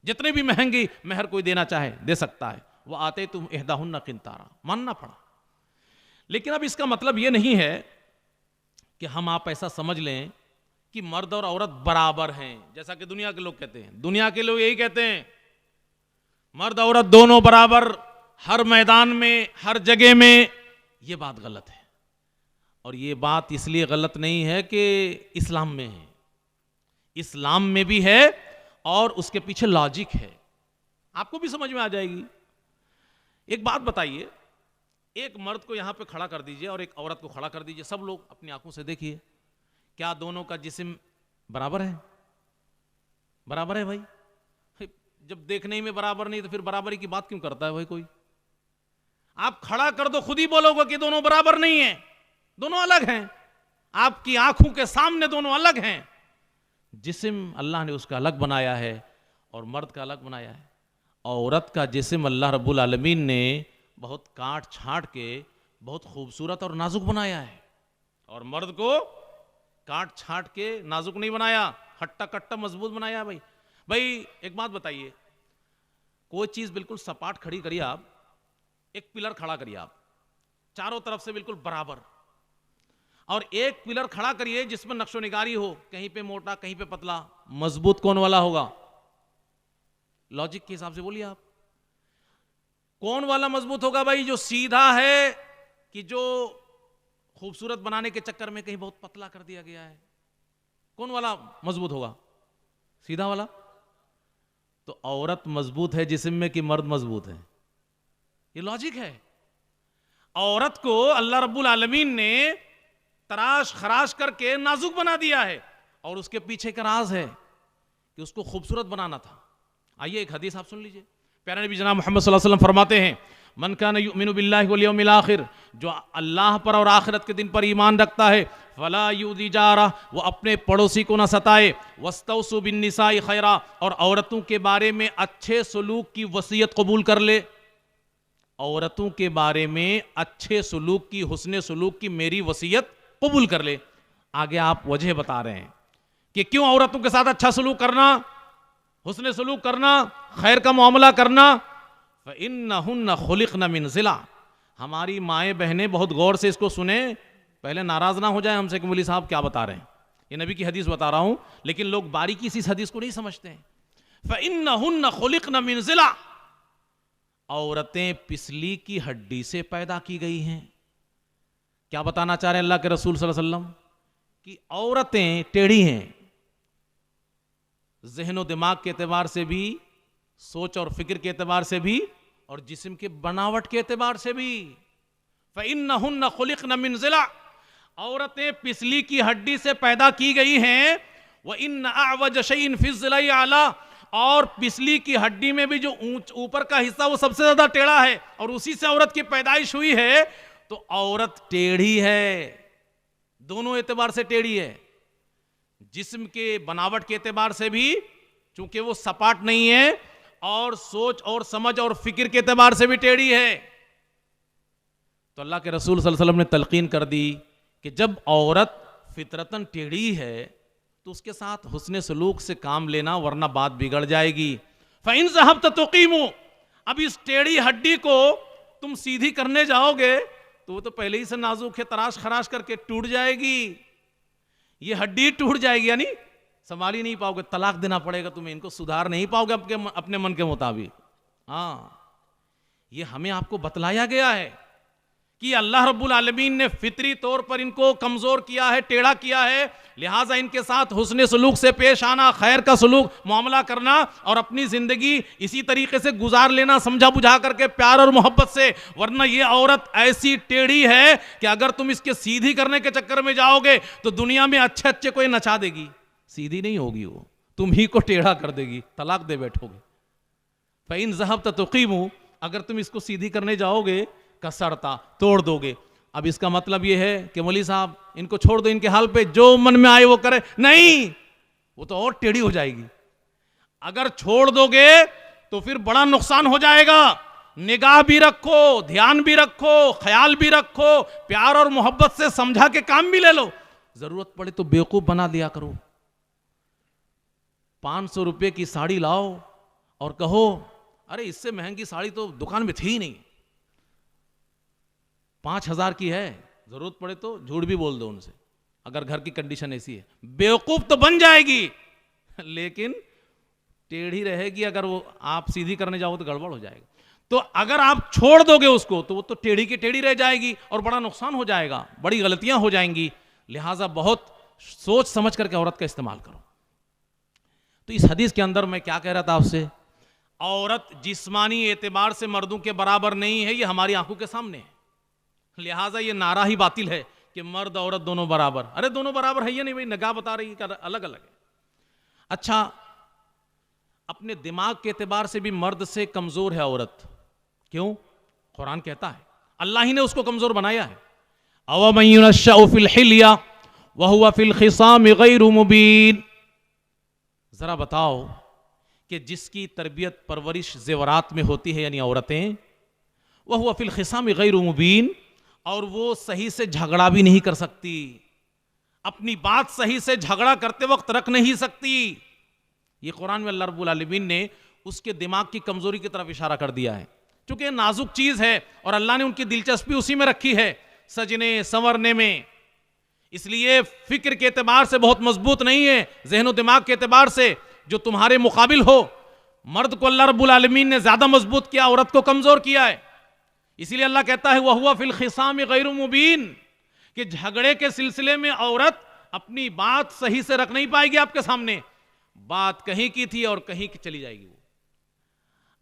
जितनी भी महंगी महर कोई देना चाहे दे सकता है। वह आते तुम इहदाहुन्ना किंतारा, मानना पड़ा। लेकिन अब इसका मतलब यह नहीं है कि हम आप ऐसा समझ लें कि मर्द और औरत बराबर हैं, जैसा कि दुनिया के लोग कहते हैं। दुनिया के लोग यही कहते हैं मर्द औरत दोनों बराबर, हर मैदान में, हर जगह में। यह बात गलत है, और यह बात इसलिए गलत नहीं है कि इस्लाम में है, इस्लाम में भी है और उसके पीछे लॉजिक है, आपको भी समझ में आ जाएगी। एक बात बताइए, एक मर्द को यहां पे खड़ा कर दीजिए और एक औरत को खड़ा कर दीजिए, सब लोग अपनी आंखों से देखिए, क्या दोनों का जिस्म बराबर है? बराबर है भाई? जब देखने ही में बराबर नहीं तो फिर बराबरी की बात क्यों करता है भाई कोई? आप खड़ा कर दो, खुद ही बोलोगे कि दोनों बराबर नहीं है, दोनों अलग हैं, आपकी आंखों के सामने दोनों अलग हैं। जिस्म अल्लाह ने उसका अलग बनाया है और मर्द का अलग बनाया है। औरत का जिस्म अल्लाह रब्बुल आलमीन ने बहुत काट छाट के बहुत खूबसूरत और नाजुक बनाया है, और मर्द को काट छाट के नाजुक नहीं बनाया, हट्टा कट्टा मजबूत बनाया। भाई एक बात बताइए, कोई चीज बिल्कुल सपाट खड़ी करिए आप, एक पिलर खड़ा करिए आप चारों तरफ से बिल्कुल बराबर, और एक पिलर खड़ा करिए जिसमें नक्शो निगारी हो, कहीं पे मोटा कहीं पे पतला, मजबूत कौन वाला होगा? लॉजिक के हिसाब से बोलिए आप, कौन वाला मजबूत होगा भाई? जो सीधा है कि जो खूबसूरत बनाने के चक्कर में कहीं बहुत पतला कर दिया गया है? कौन वाला मजबूत होगा? सीधा वाला। तो औरत मजबूत है जिस्म में कि मर्द मजबूत है? ये लॉजिक है। औरत को अल्लाह रब्बुल आलमीन ने तराश खराश करके नाजुक बना दिया है, और उसके पीछे का राज है कि उसको खूबसूरत बनाना था। आइए एक हदीस आप सुन लीजिए। प्यारे नबी जनाब मोहम्मद सल्लल्लाहु अलैहि वसल्लम फरमाते हैं, मन कान युमिनु बिल्लाहि वल यौमिल आखिर, जो अल्लाह पर और आखिरत के दिन पर ईमान रखता है, फला युदी जारा, वो अपने पड़ोसी को ना सताए, वस्तौसु बिन निसाई खैरा, और औरतों के बारे में अच्छे सलूक की वसीयत कबूल कर ले। औरतों के बारे में अच्छे सुलूक की, हुस्ने सुलूक की मेरी वसीयत कबूल कर ले। आगे आप वजह बता रहे हैं कि क्यों औरतों के साथ अच्छा सलूक करना, हुस्ने सलूक करना, खैर का मामला करना। फ़इन्नहुन्ना खुलिक़ना मिन ज़िला। हमारी माएँ बहनें बहुत गौर से इसको सुने, पहले नाराज ना हो जाए हमसे कि मौलवी साहब क्या बता रहे हैं, ये नबी की हदीस बता रहा हूं, लेकिन लोग बारीकी से इस हदीस को नहीं समझते हैं। फ़इन्नहुन्ना खुलिक़ना मिन ज़िला। औरतें पिसली की हड्डी से पैदा की गई हैं। क्या बताना चाह रहे हैं अल्लाह के रसूल सल्लल्लाहु अलैहि वसल्लम? कि औरतें टेढ़ी हैं, ज़हन दिमाग के एतबार से भी, सोच और फिक्र के एतबार से भी, और जिस्म के बनावट के एतबार से भी। फ़इन्नहुन्ना खुलिक़ना मिन ज़िला। औरतें पिसली की हड्डी से पैदा की गई हैं। व इन्न अअवज शैइन फ़ी ज़िलाई आला। और पिसली की हड्डी में भी जो ऊपर का हिस्सा वो सबसे ज्यादा टेढ़ा है, और उसी से औरत की पैदाइश हुई है, तो औरत टेढ़ी है, दोनों एतबार से टेढ़ी है। जिस्म के बनावट के एतबार से भी, चूंकि वो सपाट नहीं है, और सोच और समझ और फिक्र के एतबार से भी टेढ़ी है। तो अल्लाह के रसूल सल्लल्लाहु अलैहि वसल्लम ने तलकीन कर दी कि जब औरत फितरतन टेढ़ी है तो उसके साथ हुस्ने सलूक से काम लेना, वरना बात बिगड़ जाएगी। फ़इन ज़हब्त तुक़ीमु। अब इस टेढ़ी हड्डी को तुम सीधी करने जाओगे तो वो तो पहले ही से नाजुक है, तराश खराश करके टूट जाएगी। ये हड्डी टूट जाएगी, यानी संभाल ही नहीं पाओगे, तलाक देना पड़ेगा तुम्हें, इनको सुधार नहीं पाओगे अपने मन के मुताबिक। हाँ, ये हमें आपको बतलाया गया है कि अल्लाह रब्बुल आलमीन ने फितरी तौर पर इनको कमजोर किया है, टेढ़ा किया है, लिहाजा इनके साथ हुस्ने सलूक से पेश आना, खैर का सलूक मामला करना, और अपनी जिंदगी इसी तरीके से गुजार लेना, समझा बुझा करके, प्यार और मोहब्बत से। वरना ये औरत ऐसी टेढ़ी है कि अगर तुम इसके सीधी करने के चक्कर में जाओगे तो दुनिया में अच्छे अच्छे कोई नचा देगी, सीधी नहीं होगी, वो तुम ही को टेढ़ा कर देगी, तलाक दे बैठोगे। फ़इन ज़हब्त तुक़ीमु। अगर तुम इसको सीधी करने जाओगे, कसरता, तोड़ दोगे। अब इसका मतलब यह है कि मौलवी साहब इनको छोड़ दो, इनके हाल पे जो मन में आए वो करे, नहीं, वो तो और टेढ़ी हो जाएगी। अगर छोड़ दोगे तो फिर बड़ा नुकसान हो जाएगा। निगाह भी रखो, ध्यान भी रखो, ख्याल भी रखो, प्यार और मोहब्बत से समझा के काम भी ले लो। जरूरत पड़े तो बेवकूफ बना दिया करो। 500 रुपए की साड़ी लाओ और कहो अरे इससे महंगी साड़ी तो दुकान में थी ही नहीं, 5000 की है। जरूरत पड़े तो झूठ भी बोल दो उनसे, अगर घर की कंडीशन ऐसी है। बेवकूफ तो बन जाएगी, लेकिन टेढ़ी रहेगी। अगर वो आप सीधी करने जाओ तो गड़बड़ हो जाएगा। तो अगर आप छोड़ दोगे उसको तो वो तो टेढ़ी की टेढ़ी रह जाएगी और बड़ा नुकसान हो जाएगा, बड़ी गलतियां हो जाएंगी। लिहाजा बहुत सोच समझ करके औरत का इस्तेमाल करो। तो इस हदीस के अंदर मैं क्या कह रहा था आपसे, औरत जिस्मानी एतबार से मर्दों के बराबर नहीं है, ये हमारी आंखों के सामने है। लिहाजा ये नारा ही बातिल है कि मर्द औरत दोनों बराबर। अरे दोनों बराबर है ये नहीं भाई, निगाह बता रही है अलग अलग है। अच्छा, अपने दिमाग के एतबार से भी मर्द से कमजोर है औरत। क्यों? कुरान कहता है, अल्लाह ही ने उसको कमजोर बनाया है। अवमन युनश्शअ फिल हिलिया व हुवा फिल खिसाम गैर मुबीन। जरा बताओ कि जिसकी तरबियत परवरिश जेवरात में होती है, यानी औरतें, वह हुआ फिल खिसाम गैर मुबीन, और वो सही से झगड़ा भी नहीं कर सकती, अपनी बात सही से झगड़ा करते वक्त रख नहीं सकती। ये कुरान में अल्लाह रब्बुल आलमीन ने उसके दिमाग की कमजोरी की तरफ इशारा कर दिया है। क्योंकि नाजुक चीज है और अल्लाह ने उनकी दिलचस्पी उसी में रखी है, सजने संवरने में। इसलिए फिक्र के एतबार से बहुत मजबूत नहीं है, जहन दिमाग के एतबार से जो तुम्हारे मुकाबिल हो। मर्द को अल्लाह रब्बुल आलमीन ने ज्यादा मजबूत किया, औरत को कमजोर किया है। इसीलिए अल्लाह कहता है वह हुआ फिल खिसाम गैर मुबीन, कि झगड़े के सिलसिले में औरत अपनी बात सही से रख नहीं पाएगी आपके सामने। बात कहीं की थी और कहीं की चली जाएगी। वो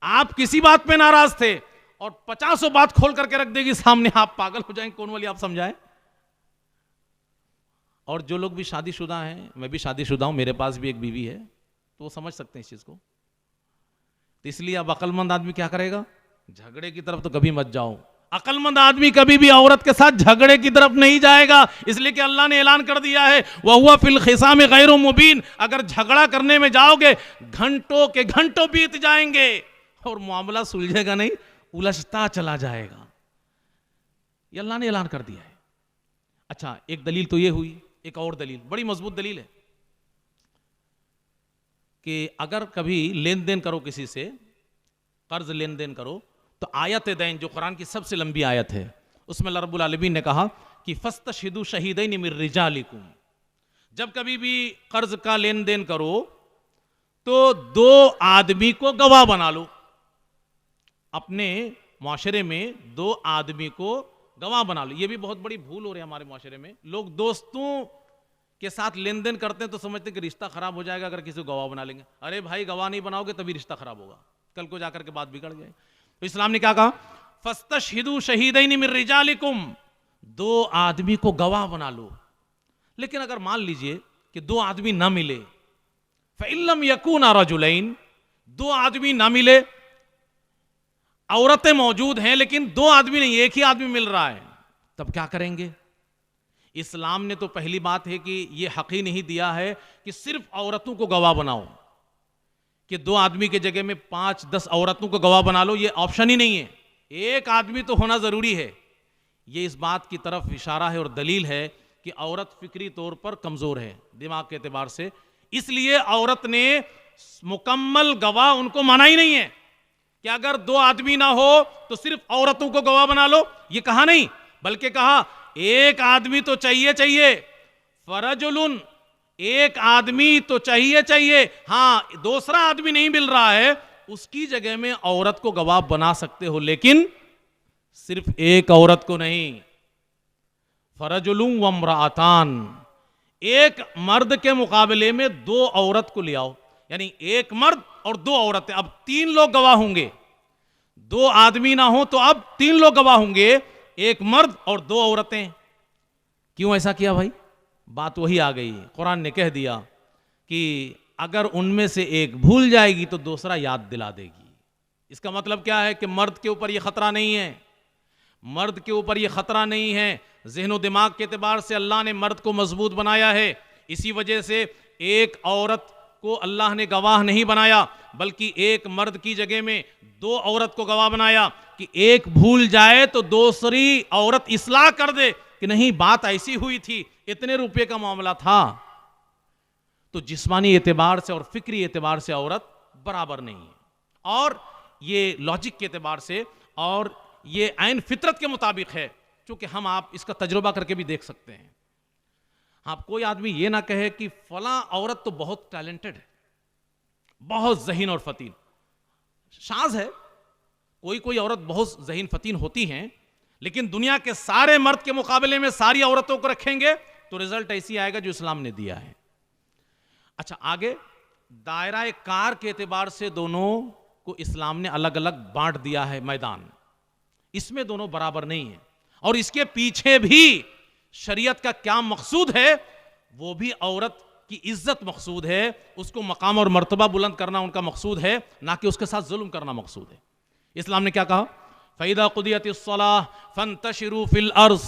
आप किसी बात पे नाराज थे और 50 बात खोल करके रख देगी सामने, आप पागल हो जाएंगे। कौन वाली आप समझाएं। और जो लोग भी शादीशुदा हैं, मैं भी शादीशुदा हूं, मेरे पास भी एक बीवी है, तो वो समझ सकते हैं इस चीज को। तो इसलिए अब अक्लमंद आदमी क्या करेगा, झगड़े की तरफ तो कभी मत जाओ। अक्लमंद आदमी कभी भी औरत के साथ झगड़े की तरफ नहीं जाएगा, इसलिए कि अल्लाह ने ऐलान कर दिया है वह हुआ फिल खिसाम गैर मुबीन। अगर झगड़ा करने में जाओगे घंटों के घंटों बीत जाएंगे और मामला सुलझेगा नहीं, उलझता चला जाएगा। ये अल्लाह ने ऐलान कर दिया है। अच्छा, एक दलील तो ये हुई, एक और दलील बड़ी मजबूत दलील है कि अगर कभी लेन देन करो किसी से, कर्ज लेन देन करो, तो आयत दैन जो कुरान की सबसे लंबी आयत है, उसमें अल्लाह रब्बुल आलमीन ने कहा कि फस्तशहिदू शहीदैन मिन रिजालिकुम, जब कभी भी कर्ज का लेन देन करो तो 2 आदमी को गवाह बना लो। अपने माशरे में 2 आदमी को गवाह बना लो। ये भी बहुत बड़ी भूल हो रही है हमारे माशरे में। लोग दोस्तों के साथ लेन देन करते हैं तो समझते हैं कि रिश्ता खराब हो जाएगा अगर किसी को गवाह बना लेंगे। अरे भाई, गवाह नहीं बनाओगे तभी रिश्ता खराब होगा, कल को जाकर के बात बिगड़ जाए। तो इस्लाम ने क्या कहा, फस्तशहिदू शहीदैन मिन रिजालिकुम, 2 आदमी को गवाह बना लो। लेकिन अगर मान लीजिए कि 2 आदमी ना मिले, फ़इल्लम यकूना रजुलैन, 2 आदमी ना मिले, औरतें मौजूद हैं लेकिन 2 आदमी नहीं, एक ही आदमी मिल रहा है, तब क्या करेंगे? इस्लाम ने तो पहली बात है कि यह हक ही नहीं दिया है कि सिर्फ औरतों को गवाह बनाओ, कि 2 आदमी के जगह में 5-10 औरतों को गवाह बना लो, यह ऑप्शन ही नहीं है। एक आदमी तो होना जरूरी है। यह इस बात की तरफ इशारा है और दलील है कि औरत फिक्री तौर पर कमजोर है दिमाग के एतबार से, इसलिए औरत ने मुकम्मल गवाह उनको माना ही नहीं है कि अगर 2 आदमी ना हो तो सिर्फ औरतों को गवाह बना लो। ये कहा नहीं, बल्कि कहा एक आदमी तो चाहिए, फरजुलुन, एक आदमी तो चाहिए। हां, दूसरा आदमी नहीं मिल रहा है, उसकी जगह में औरत को गवाह बना सकते हो, लेकिन सिर्फ एक औरत को नहीं। फरजुलुम वम्रातान, एक मर्द के मुकाबले में 2 औरत को ले आओ, यानी एक मर्द और 2 औरतें। अब 3 लोग गवाह होंगे, 2 आदमी ना हो तो अब 3 लोग गवाह होंगे, एक मर्द और 2 औरतें। क्यों ऐसा किया भाई? बात वही आ गई, कुरान ने कह दिया कि अगर उनमें से एक भूल जाएगी तो दूसरा याद दिला देगी। इसका मतलब क्या है कि मर्द के ऊपर यह खतरा नहीं है, मर्द के ऊपर यह खतरा नहीं है। ज़हन और दिमाग के एतबार से अल्लाह ने मर्द को मजबूत बनाया है, इसी वजह से एक औरत को अल्लाह ने गवाह नहीं बनाया, बल्कि एक मर्द की जगह में 2 औरत को गवाह बनाया कि एक भूल जाए तो दूसरी औरत इस्लाह कर दे कि नहीं, बात ऐसी हुई थी, इतने रुपए का मामला था। तो जिस्मानी एतबार से और फिक्री एतबार से औरत बराबर नहीं है, और ये लॉजिक के एतबार से और ये ऐन फितरत के मुताबिक है, क्योंकि हम आप इसका तजुर्बा करके भी देख सकते हैं। आप कोई आदमी ये ना कहे कि फला औरत तो बहुत टैलेंटेड है, बहुत ज़हीन और फतीन। शाज़ है, कोई औरत बहुत ज़हीन फतीन होती हैं, लेकिन दुनिया के सारे मर्द के मुकाबले में सारी औरतों को रखेंगे तो रिजल्ट ऐसी आएगा जो इस्लाम ने दिया है। अच्छा, आगे दायरा कार के एतबार से दोनों को इस्लाम ने अलग अलग बांट दिया है मैदान, इसमें दोनों बराबर नहीं है। और इसके पीछे भी शरीयत का क्या मकसूद है, वो भी औरत की इज्जत मकसूद है, उसको मकाम और मर्तबा बुलंद करना उनका मकसूद है, ना कि उसके साथ जुल्म करना मकसूद है। इस्लाम ने क्या कहा, फ़इदा क़ुदियतिस्सलाह फ़ंतशिरू फ़िल अर्ज़,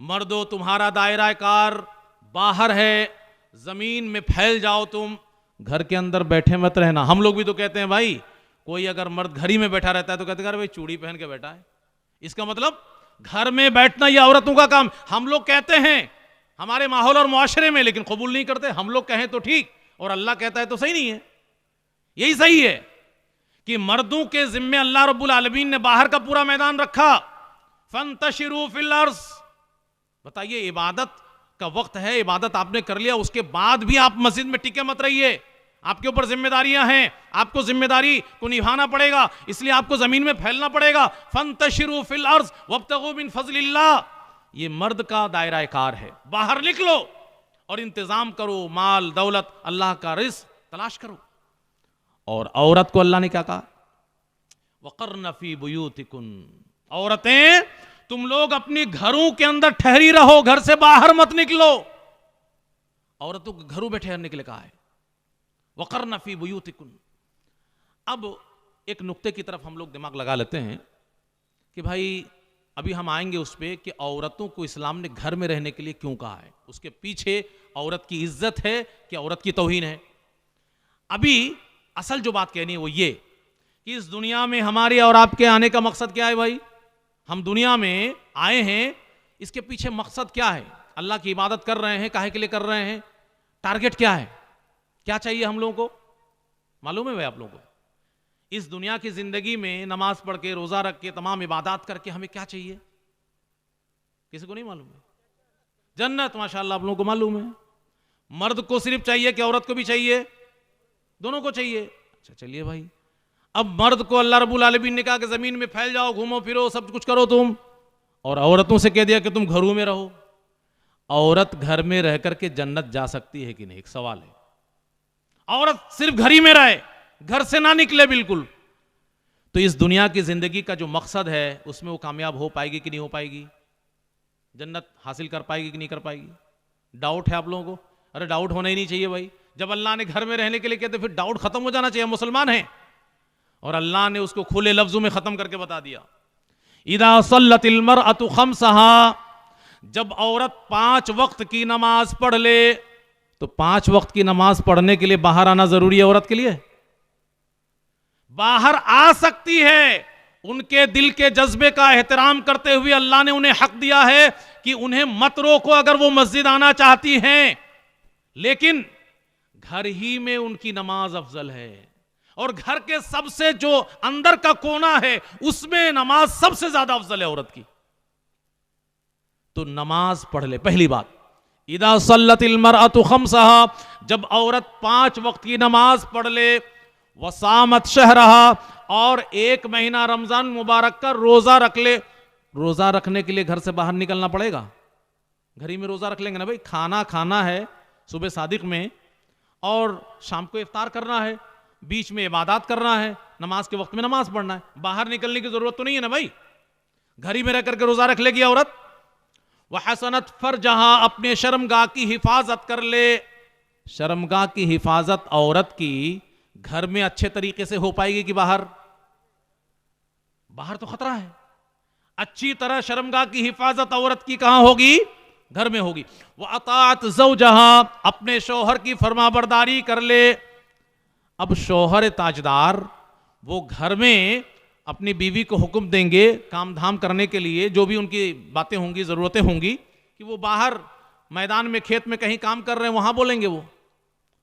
मर्दो तुम्हारा दायरा कार बाहर है, जमीन में फैल जाओ, तुम घर के अंदर बैठे मत रहना। हम लोग भी तो कहते हैं भाई, कोई अगर मर्द घर ही में बैठा रहता है तो कहते हैं भाई चूड़ी पहन के बैठा है, इसका मतलब घर में बैठना ये औरतों का काम। हम लोग कहते हैं हमारे माहौल और मुआशरे में, लेकिन कबूल नहीं करते। हम लोग कहें तो ठीक, और अल्लाह कहता है तो सही नहीं है। यही सही है कि मर्दों के जिम्मे अल्लाह रब्बुल आलमीन ने बाहर का पूरा मैदान रखा, फंतशिरू फिल अर्ज़। बताइए, इबादत का वक्त है, इबादत आपने कर लिया, उसके बाद भी आप मस्जिद में टिके मत रहिए। आपके ऊपर जिम्मेदारियां हैं, आपको जिम्मेदारी को निभाना पड़ेगा, इसलिए आपको जमीन में फैलना पड़ेगा। फंतशिरू फिल अर्ज़ वब्तगू मिन फज़लिल्लाह, ये मर्द का दायरा कार है। बाहर निकलो और इंतजाम करो, माल दौलत, अल्लाह का रिज़्क़ तलाश करो। और औरत को अल्लाह ने क्या कहा, वक़र्न फ़ी बुयूतिकुन, औरतें तुम लोग अपने घरों के अंदर ठहरी रहो, घर से बाहर मत निकलो। औरतों को घरों में ठहरने के लिए कहा है, वक़र्न फ़ी बुयूतिकुन। अब एक नुक्ते की तरफ हम लोग दिमाग लगा लेते हैं कि भाई अभी हम आएंगे उस पर कि औरतों को इस्लाम ने घर में रहने के लिए क्यों कहा है, उसके पीछे औरत की इज्जत है कि औरत की तौहीन है। अभी असल जो बात कहनी है वो ये कि इस दुनिया में हमारे और आपके आने का मकसद क्या है भाई? हम दुनिया में आए हैं, इसके पीछे मकसद क्या है? अल्लाह की इबादत कर रहे हैं, काहे के लिए कर रहे हैं? टारगेट क्या है? क्या चाहिए हम लोगों को? मालूम है भाई आप लोगों को? इस दुनिया की जिंदगी में नमाज पढ़ के, रोजा रख के, तमाम इबादत करके हमें क्या चाहिए? किसी को नहीं मालूम है? जन्नत। माशाअल्लाह आप लोगों को मालूम है। मर्द को सिर्फ चाहिए कि औरत को भी चाहिए? दोनों को चाहिए। अच्छा चलिए भाई, अब मर्द को अल्लाह रब्बुल आलमीन ने कहा कि जमीन में फैल जाओ, घूमो फिरो, सब कुछ करो तुम, और औरतों से कह दिया कि तुम घरों में रहो। औरत घर में रह करके जन्नत जा सकती है कि नहीं? एक सवाल है। औरत सिर्फ घर ही में रहे, घर से ना निकले बिल्कुल, तो इस दुनिया की जिंदगी का जो मकसद है उसमें वो कामयाब हो पाएगी कि नहीं हो पाएगी? जन्नत हासिल कर पाएगी कि नहीं कर पाएगी? डाउट है आप लोगों को? अरे डाउट होना ही नहीं चाहिए भाई। जब अल्लाह ने घर में रहने के लिए कहते फिर डाउट खत्म हो जाना चाहिए। मुसलमान हैं, और अल्लाह ने उसको खुले लफ्जों में खत्म करके बता दिया, इदा सल्लतिल मरअतु खम्सहा, जब औरत 5 वक्त की नमाज पढ़ ले, तो 5 वक्त की नमाज पढ़ने के लिए बाहर आना जरूरी है औरत के लिए? बाहर आ सकती है, उनके दिल के जज्बे का एहतराम करते हुए अल्लाह ने उन्हें हक दिया है कि उन्हें मत रोको अगर वो मस्जिद आना चाहती हैं, लेकिन घर ही में उनकी नमाज अफजल है, और घर के सबसे जो अंदर का कोना है उसमें नमाज सबसे ज्यादा अफजल है औरत की। तो नमाज पढ़ ले, पहली बात। इदा सल्लतिल मरअतु खम्सहा, जब औरत 5 वक्त की नमाज पढ़ ले, वसामत शहरहा, और 1 महीना रमजान मुबारक का रोजा रख ले। रोजा रखने के लिए घर से बाहर निकलना पड़ेगा? घर ही में रोजा रख लेंगे ना भाई। खाना खाना है सुबह सादिक में, और शाम को इफ्तार करना है, बीच में इबादत करना है, नमाज के वक्त में नमाज पढ़ना है। बाहर निकलने की जरूरत तो नहीं है ना भाई। घर ही में रह करके रोजा रख लेगी औरत। वह हसनत फरजहा, अपने शर्मगाह की हिफाजत कर ले। शर्मगाह की हिफाजत औरत की घर में अच्छे तरीके से हो पाएगी कि बाहर? बाहर तो खतरा है। अच्छी तरह शर्मगाह की हिफाजत औरत की कहां होगी? घर में होगी। वह अतात ज़ौजहा, अपने शौहर की फरमाबरदारी कर ले। अब शौहर ताजदार वो घर में अपनी बीवी को हुक्म देंगे काम धाम करने के लिए, जो भी उनकी बातें होंगी, ज़रूरतें होंगी, कि वो बाहर मैदान में, खेत में कहीं काम कर रहे हैं, वहां बोलेंगे, वो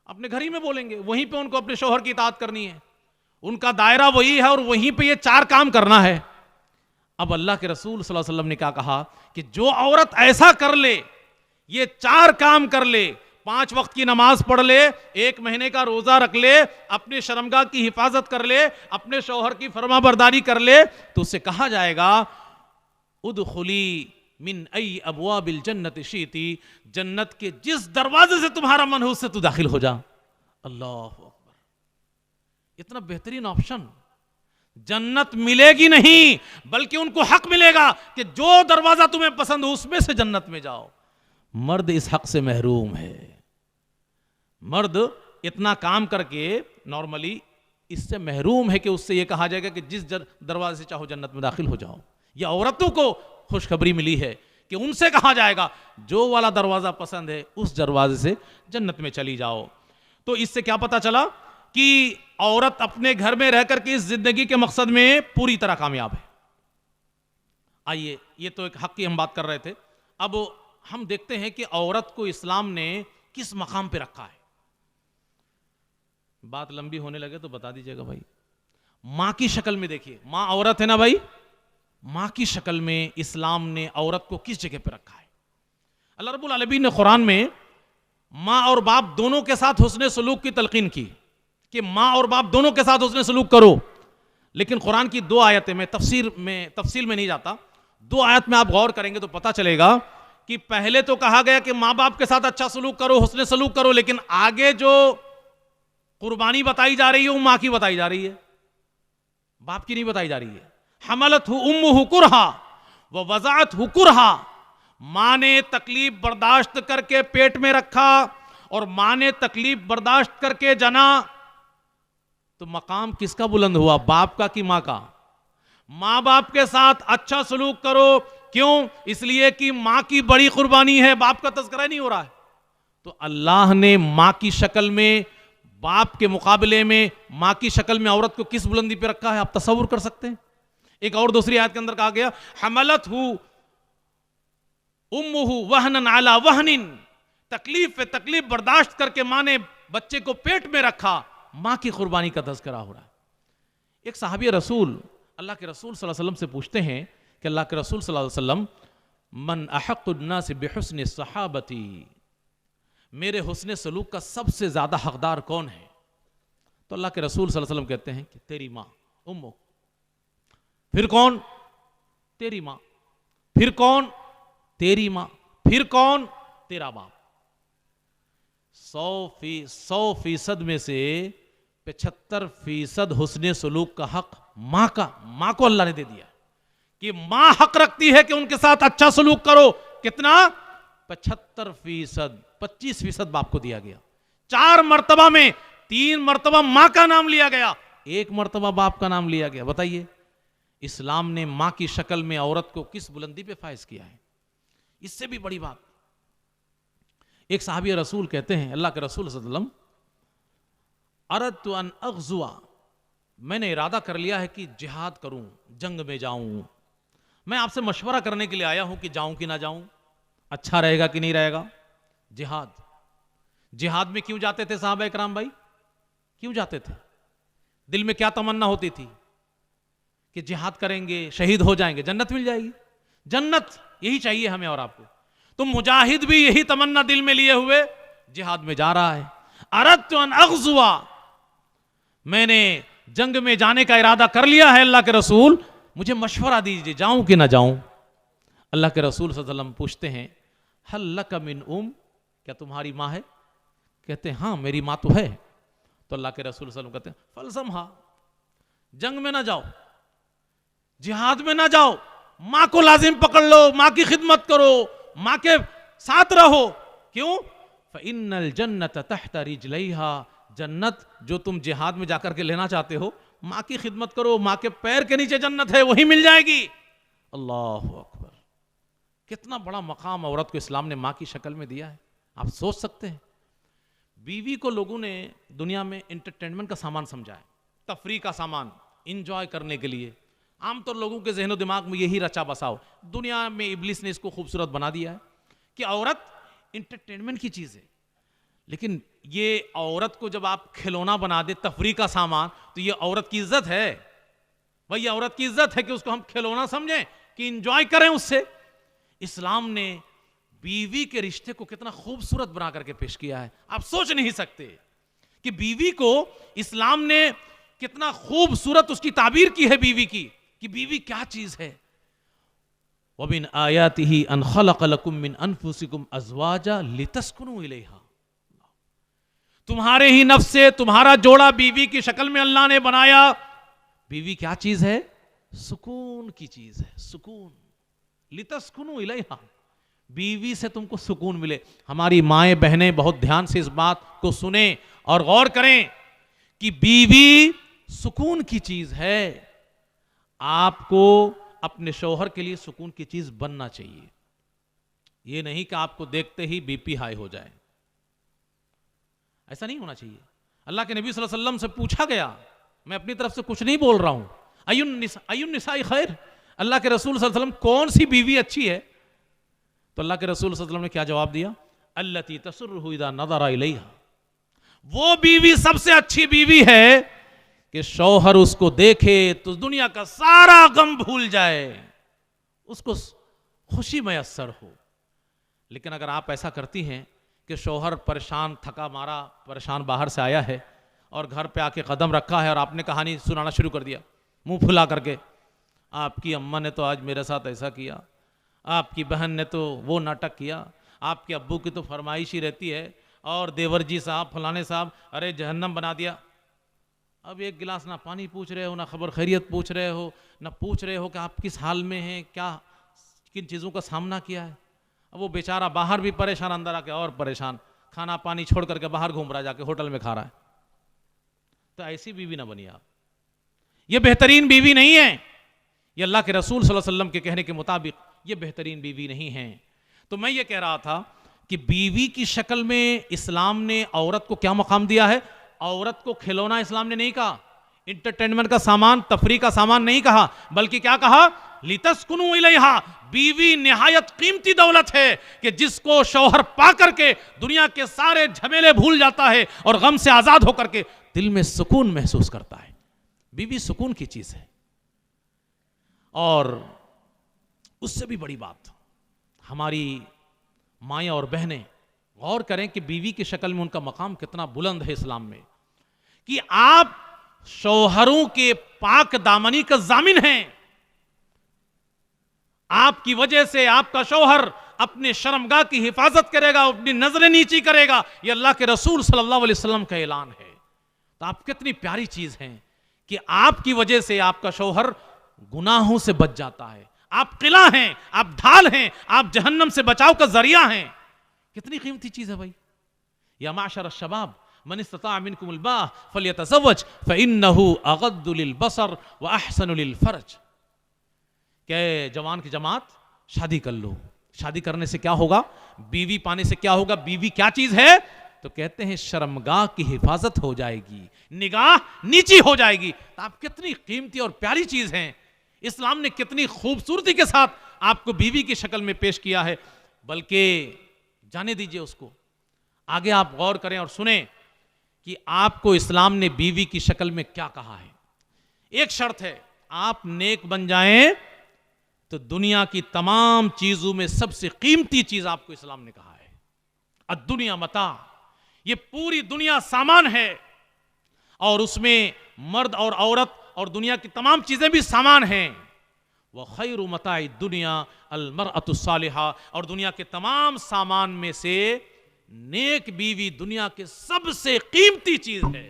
अपने घर ही में बोलेंगे, वहीं पे उनको अपने शौहर की इताअत करनी है। उनका दायरा वही है और वहीं पे ये 4 काम करना है। अब अल्लाह के रसूल सल्लल्लाहु अलैहि वसल्लम ने क्या कहा कि जो औरत ऐसा कर ले, ये 4 काम कर ले, 5 वक्त की नमाज पढ़ ले, 1 महीने का रोजा रख ले, अपने शर्मगाह की हिफाजत कर ले, अपने शौहर की फरमाबरदारी कर ले, तो उससे कहा जाएगा उदखुली मिन अई अबवाबिल जन्नति शीती, जन्नत के जिस दरवाजे से तुम्हारा मन हो उससे तू दाखिल हो जा। अल्लाह अकबर, इतना बेहतरीन ऑप्शन। जन्नत मिलेगी नहीं, बल्कि उनको हक मिलेगा कि जो दरवाजा तुम्हें पसंद हो उसमें से जन्नत में जाओ। मर्द इस हक से महरूम है। मर्द इतना काम करके नॉर्मली इससे महरूम है कि उससे यह कहा जाएगा कि जिस दरवाजे से चाहो जन्नत में दाखिल हो जाओ। या औरतों को खुशखबरी मिली है कि उनसे कहा जाएगा जो वाला दरवाजा पसंद है उस दरवाजे से जन्नत में चली जाओ। तो इससे क्या पता चला कि औरत अपने घर में रहकर के इस जिंदगी के मकसद में पूरी तरह कामयाब है। आइए, ये तो एक हक की हम बात कर रहे थे। अब हम देखते हैं कि औरत को इस्लाम ने किस मकाम पे रखा है। बात लंबी होने लगे तो बता दीजिएगा भाई। मां की शक्ल में देखिए, मां औरत है ना भाई, मां की शक्ल में इस्लाम ने औरत को किस जगह पे रखा है। अल्लाह रब्बुल आलमीन ने कुरान में मां और बाप दोनों के साथ हुस्ने सलूक की तलकीन की कि मां और बाप दोनों के साथ हुस्ने सलूक करो। लेकिन कुरान की 2 आयतें में तफसील में नहीं जाता, 2 आयत में आप गौर करेंगे तो पता चलेगा कि पहले तो कहा गया कि मां बाप के साथ अच्छा सलूक करो, हुस्ने सलूक करो, लेकिन आगे जो कुर्बानी बताई जा रही है वो मां की बताई जा रही है, बाप की नहीं बताई जा रही है। हमलतहु उम्मुहु कुरहा व वज़अतहु कुरहा, मां ने तकलीफ बर्दाश्त करके पेट में रखा और मां ने तकलीफ बर्दाश्त करके जना। तो मकाम किसका बुलंद हुआ, बाप का कि मां का? मां बाप के साथ अच्छा सलूक करो। क्यों? इसलिए कि मां की बड़ी कुर्बानी है, बाप का तज़किरा नहीं हो रहा है। तो अल्लाह ने मां की शक्ल में बाप के मुकाबले में मां की शक्ल में औरत को किस बुलंदी पे रखा है, आप तसव्वुर कर सकते हैं। एक और दूसरी आयत के अंदर कहा गया, हमलत हु उम्मुहु वहनन अला वहनिन, तकलीफ पे तकलीफ बर्दाश्त करके मां ने बच्चे को पेट में रखा। मां की कुर्बानी का तज़किरा हो रहा है। एक सहाबी रसूल अल्लाह के रसूल सल्लल्लाहु अलैहि वसल्लम से पूछते हैं कि अल्लाह के रसूल सल्लल्लाहु अलैहि वसल्लम, मन अहक़्क़ुन नास बिहुस्नि सहाबती, मेरे हुस्न सलूक का सबसे ज्यादा हकदार कौन है? तो अल्लाह के रसूल सल्लल्लाहु अलैहि वसल्लम कहते हैं कि तेरी मां उम्मुक। फिर कौन? तेरी मां। फिर कौन? तेरी मां। फिर कौन? तेरा बाप। 100% में से 75% हुस्न सलूक का हक मां का, मां को अल्लाह ने दे दिया कि मां हक रखती है कि उनके साथ अच्छा सलूक करो। कितना? 75%। 25% बाप को दिया गया। 4 मर्तबा में 3 मर्तबा मां का नाम लिया गया, 1 मर्तबा बाप का नाम लिया गया। बताइए इस्लाम ने मां की शक्ल में औरत को किस बुलंदी पे फायज किया है। इससे भी बड़ी बात, एक साहबी रसूल कहते हैं, अल्लाह के रसूल सल्लल्लाहु अलैहि वसल्लम, अरदतु अन अग़ज़ुआ, मैंने इरादा कर लिया है कि जिहाद करूं, जंग में जाऊं। मैं आपसे मशवरा करने के लिए आया हूं कि जाऊं कि ना जाऊं, अच्छा रहेगा कि नहीं रहेगा। जिहाद, जिहाद में क्यों जाते थे साहबा इकराम भाई? क्यों जाते थे? दिल में क्या तमन्ना होती थी कि जिहाद करेंगे, शहीद हो जाएंगे, जन्नत मिल जाएगी। जन्नत यही चाहिए हमें और आपको। तो मुजाहिद भी यही तमन्ना दिल में लिए हुए जिहाद में जा रहा है। अरदतु अन अग़ज़ुआ, मैंने जंग में जाने का इरादा कर लिया है, अल्लाह के रसूल मुझे मशवरा दीजिए, जाऊं कि ना जाऊं। अल्लाह के रसूल सल्लल्लाहु अलैहि वसल्लम पूछते हैं, हल लक मिन क्या तुम्हारी मां है? कहते हैं हाँ मेरी मां तो है। तो अल्लाह के रसूल सल्लल्लाहु अलैहि वसल्लम कहते हैं, फलसमहा, जंग में ना जाओ, जिहाद में ना जाओ, मां को लाजिम पकड़ लो, मां की खिदमत करो, मां के साथ रहो। क्यों? फ़इन्नल जन्नत तहत रिजलैहा, जन्नत जो तुम जिहाद में जाकर के लेना चाहते हो, मां की खिदमत करो, मां के पैर के नीचे जन्नत है, वही मिल जाएगी। अल्लाह अकबर, कितना बड़ा मकाम औरत को इस्लाम ने मां की शक्ल में दिया है। आप सोच सकते हैं, बीवी को लोगों ने दुनिया में एंटरटेनमेंट का सामान समझा है, तफरी का सामान, इंजॉय करने के लिए। आमतौर लोगों के जहनो दिमाग में यही रचा बसाओ। दुनिया में इब्लिस ने इसको खूबसूरत बना दिया है कि औरत इंटरटेनमेंट की चीज है। लेकिन ये औरत को जब आप खिलौना बना दे, तफरी का सामान, तो ये औरत की इज्जत है भाई। औरत की इज्जत है कि उसको हम खिलौना समझें, कि इंजॉय करें उससे। इस्लाम ने बीवी के रिश्ते को कितना खूबसूरत बना करके पेश किया है, आप सोच नहीं सकते कि बीवी को इस्लाम ने कितना खूबसूरत उसकी ताबीर की है बीवी की, कि बीवी क्या चीज है। वमिन आयातिही अन खलक़ लकुम मिन अनफुसिकुम अज़वाजा लितस्कुनु इलैहा, तुम्हारे ही नफ्स से तुम्हारा जोड़ा बीवी की शक्ल में अल्लाह ने बनाया। बीवी क्या चीज है? सुकून की चीज है, सुकून। लितस्कुनु इलैहा, बीवी से तुमको सुकून मिले। हमारी माएं बहनें बहुत ध्यान से इस बात को सुने और गौर करें कि बीवी सुकून की चीज है। आपको अपने शौहर के लिए सुकून की चीज बनना चाहिए। यह नहीं कि आपको देखते ही बीपी हाई हो जाए, ऐसा नहीं होना चाहिए। अल्लाह के नबी सल्लल्लाहु अलैहि वसल्लम से पूछा गया, मैं अपनी तरफ से कुछ नहीं बोल रहा हूं, अयुन निसाई खैर, अल्लाह के रसूल सल्लल्लाहु अलैहि वसल्लम कौन सी बीवी अच्छी है? तो अल्लाह के रसूल सल्लल्लाहु अलैहि वसल्लम ने क्या जवाब दिया? अल्लती तसुर्रुहु इज़ा नज़रा इलैहा, वो बीवी सबसे अच्छी बीवी है कि शौहर उसको देखे तो दुनिया का सारा गम भूल जाए, उसको खुशी मयस्सर हो। लेकिन अगर आप ऐसा करती हैं कि शौहर परेशान, थका मारा, परेशान बाहर से आया है और घर पे आके कदम रखा है और आपने कहानी सुनाना शुरू कर दिया मुंह फुला करके, आपकी अम्मा ने तो आज मेरे साथ ऐसा किया, आपकी बहन ने तो वो नाटक किया, आपके अब्बू की तो फरमाइश ही रहती है, और देवर जी साहब फलाने साहब अरे जहन्नम बना दिया। अब एक गिलास ना पानी पूछ रहे हो, ना खबर खैरियत पूछ रहे हो, ना पूछ रहे हो कि आप किस हाल में हैं, क्या किन चीज़ों का सामना किया है। अब वो बेचारा बाहर भी परेशान, अंदर आके और परेशान, खाना पानी छोड़ करके बाहर घूम रहा है, जाके होटल में खा रहा है। तो ऐसी बीवी ना बनिए आप, ये बेहतरीन बीवी नहीं है। ये अल्लाह के रसूल सल्लल्लाहु अलैहि वसल्लम के कहने के मुताबिक ये बेहतरीन बीवी नहीं है। तो मैं ये कह रहा था कि बीवी की शक्ल में इस्लाम ने औरत को क्या मकाम दिया है? औरत को खिलौना इस्लाम ने नहीं कहा, इंटरटेनमेंट का सामान, तफरी का सामान नहीं कहा, बल्कि क्या कहा, लितस्कुनु इलैहा, बीवी निहायत कीमती दौलत है कि जिसको शौहर पा करके दुनिया के सारे झमेले भूल जाता है और गम से आजाद होकर के दिल में सुकून महसूस करता है। बीवी सुकून की चीज है। और उससे भी बड़ी बात, हमारी माएँ और बहनें गौर करें कि बीवी की शक्ल में उनका मकाम कितना बुलंद है इस्लाम में, कि आप शौहरों के पाक दामनी का जामिन हैं। आपकी वजह से आपका शौहर अपने शर्मगाह की हिफाजत करेगा, अपनी नजरें नीची करेगा, यह अल्लाह के रसूल सल्लल्लाहु अलैहि वसल्लम का ऐलान है। तो आप कितनी प्यारी चीज हैं कि आपकी वजह से आपका शौहर गुनाहों से बच जाता है। आप किला हैं, आप ढाल हैं, आप जहन्नम से बचाव का जरिया हैं। कितनी कीमती चीज है भाई। या माशर शबाब मन इस्तता मिनकुमुल बाह फलियतज़व्वज फइन्नहु अगद्दु लिलबसर व अहसनु लिलफरज। के जवान की जमात, शादी कर लो। शादी करने से क्या होगा, बीवी पाने से क्या होगा, बीवी क्या चीज है, तो कहते हैं शर्मगाह की हिफाजत हो जाएगी, निगाह नीची हो जाएगी। तो आप कितनी कीमती और प्यारी चीज हैं। इस्लाम ने कितनी खूबसूरती के साथ आपको बीवी की शक्ल में पेश किया है। बल्कि जाने दीजिए उसको, आगे आप गौर करें और सुने कि आपको इस्लाम ने बीवी की शक्ल में क्या कहा है। एक शर्त है, आप नेक बन जाएं तो दुनिया की तमाम चीजों में सबसे कीमती चीज आपको इस्लाम ने कहा है, अद्दुनिया मता, ये पूरी दुनिया सामान है और उसमें मर्द और औरत और दुनिया की तमाम चीजें भी सामान हैं। वह खैरु मताई दुनिया अल मरअतु सालिहा, और दुनिया के तमाम सामान में से नेक बीवी दुनिया के सबसे कीमती चीज है।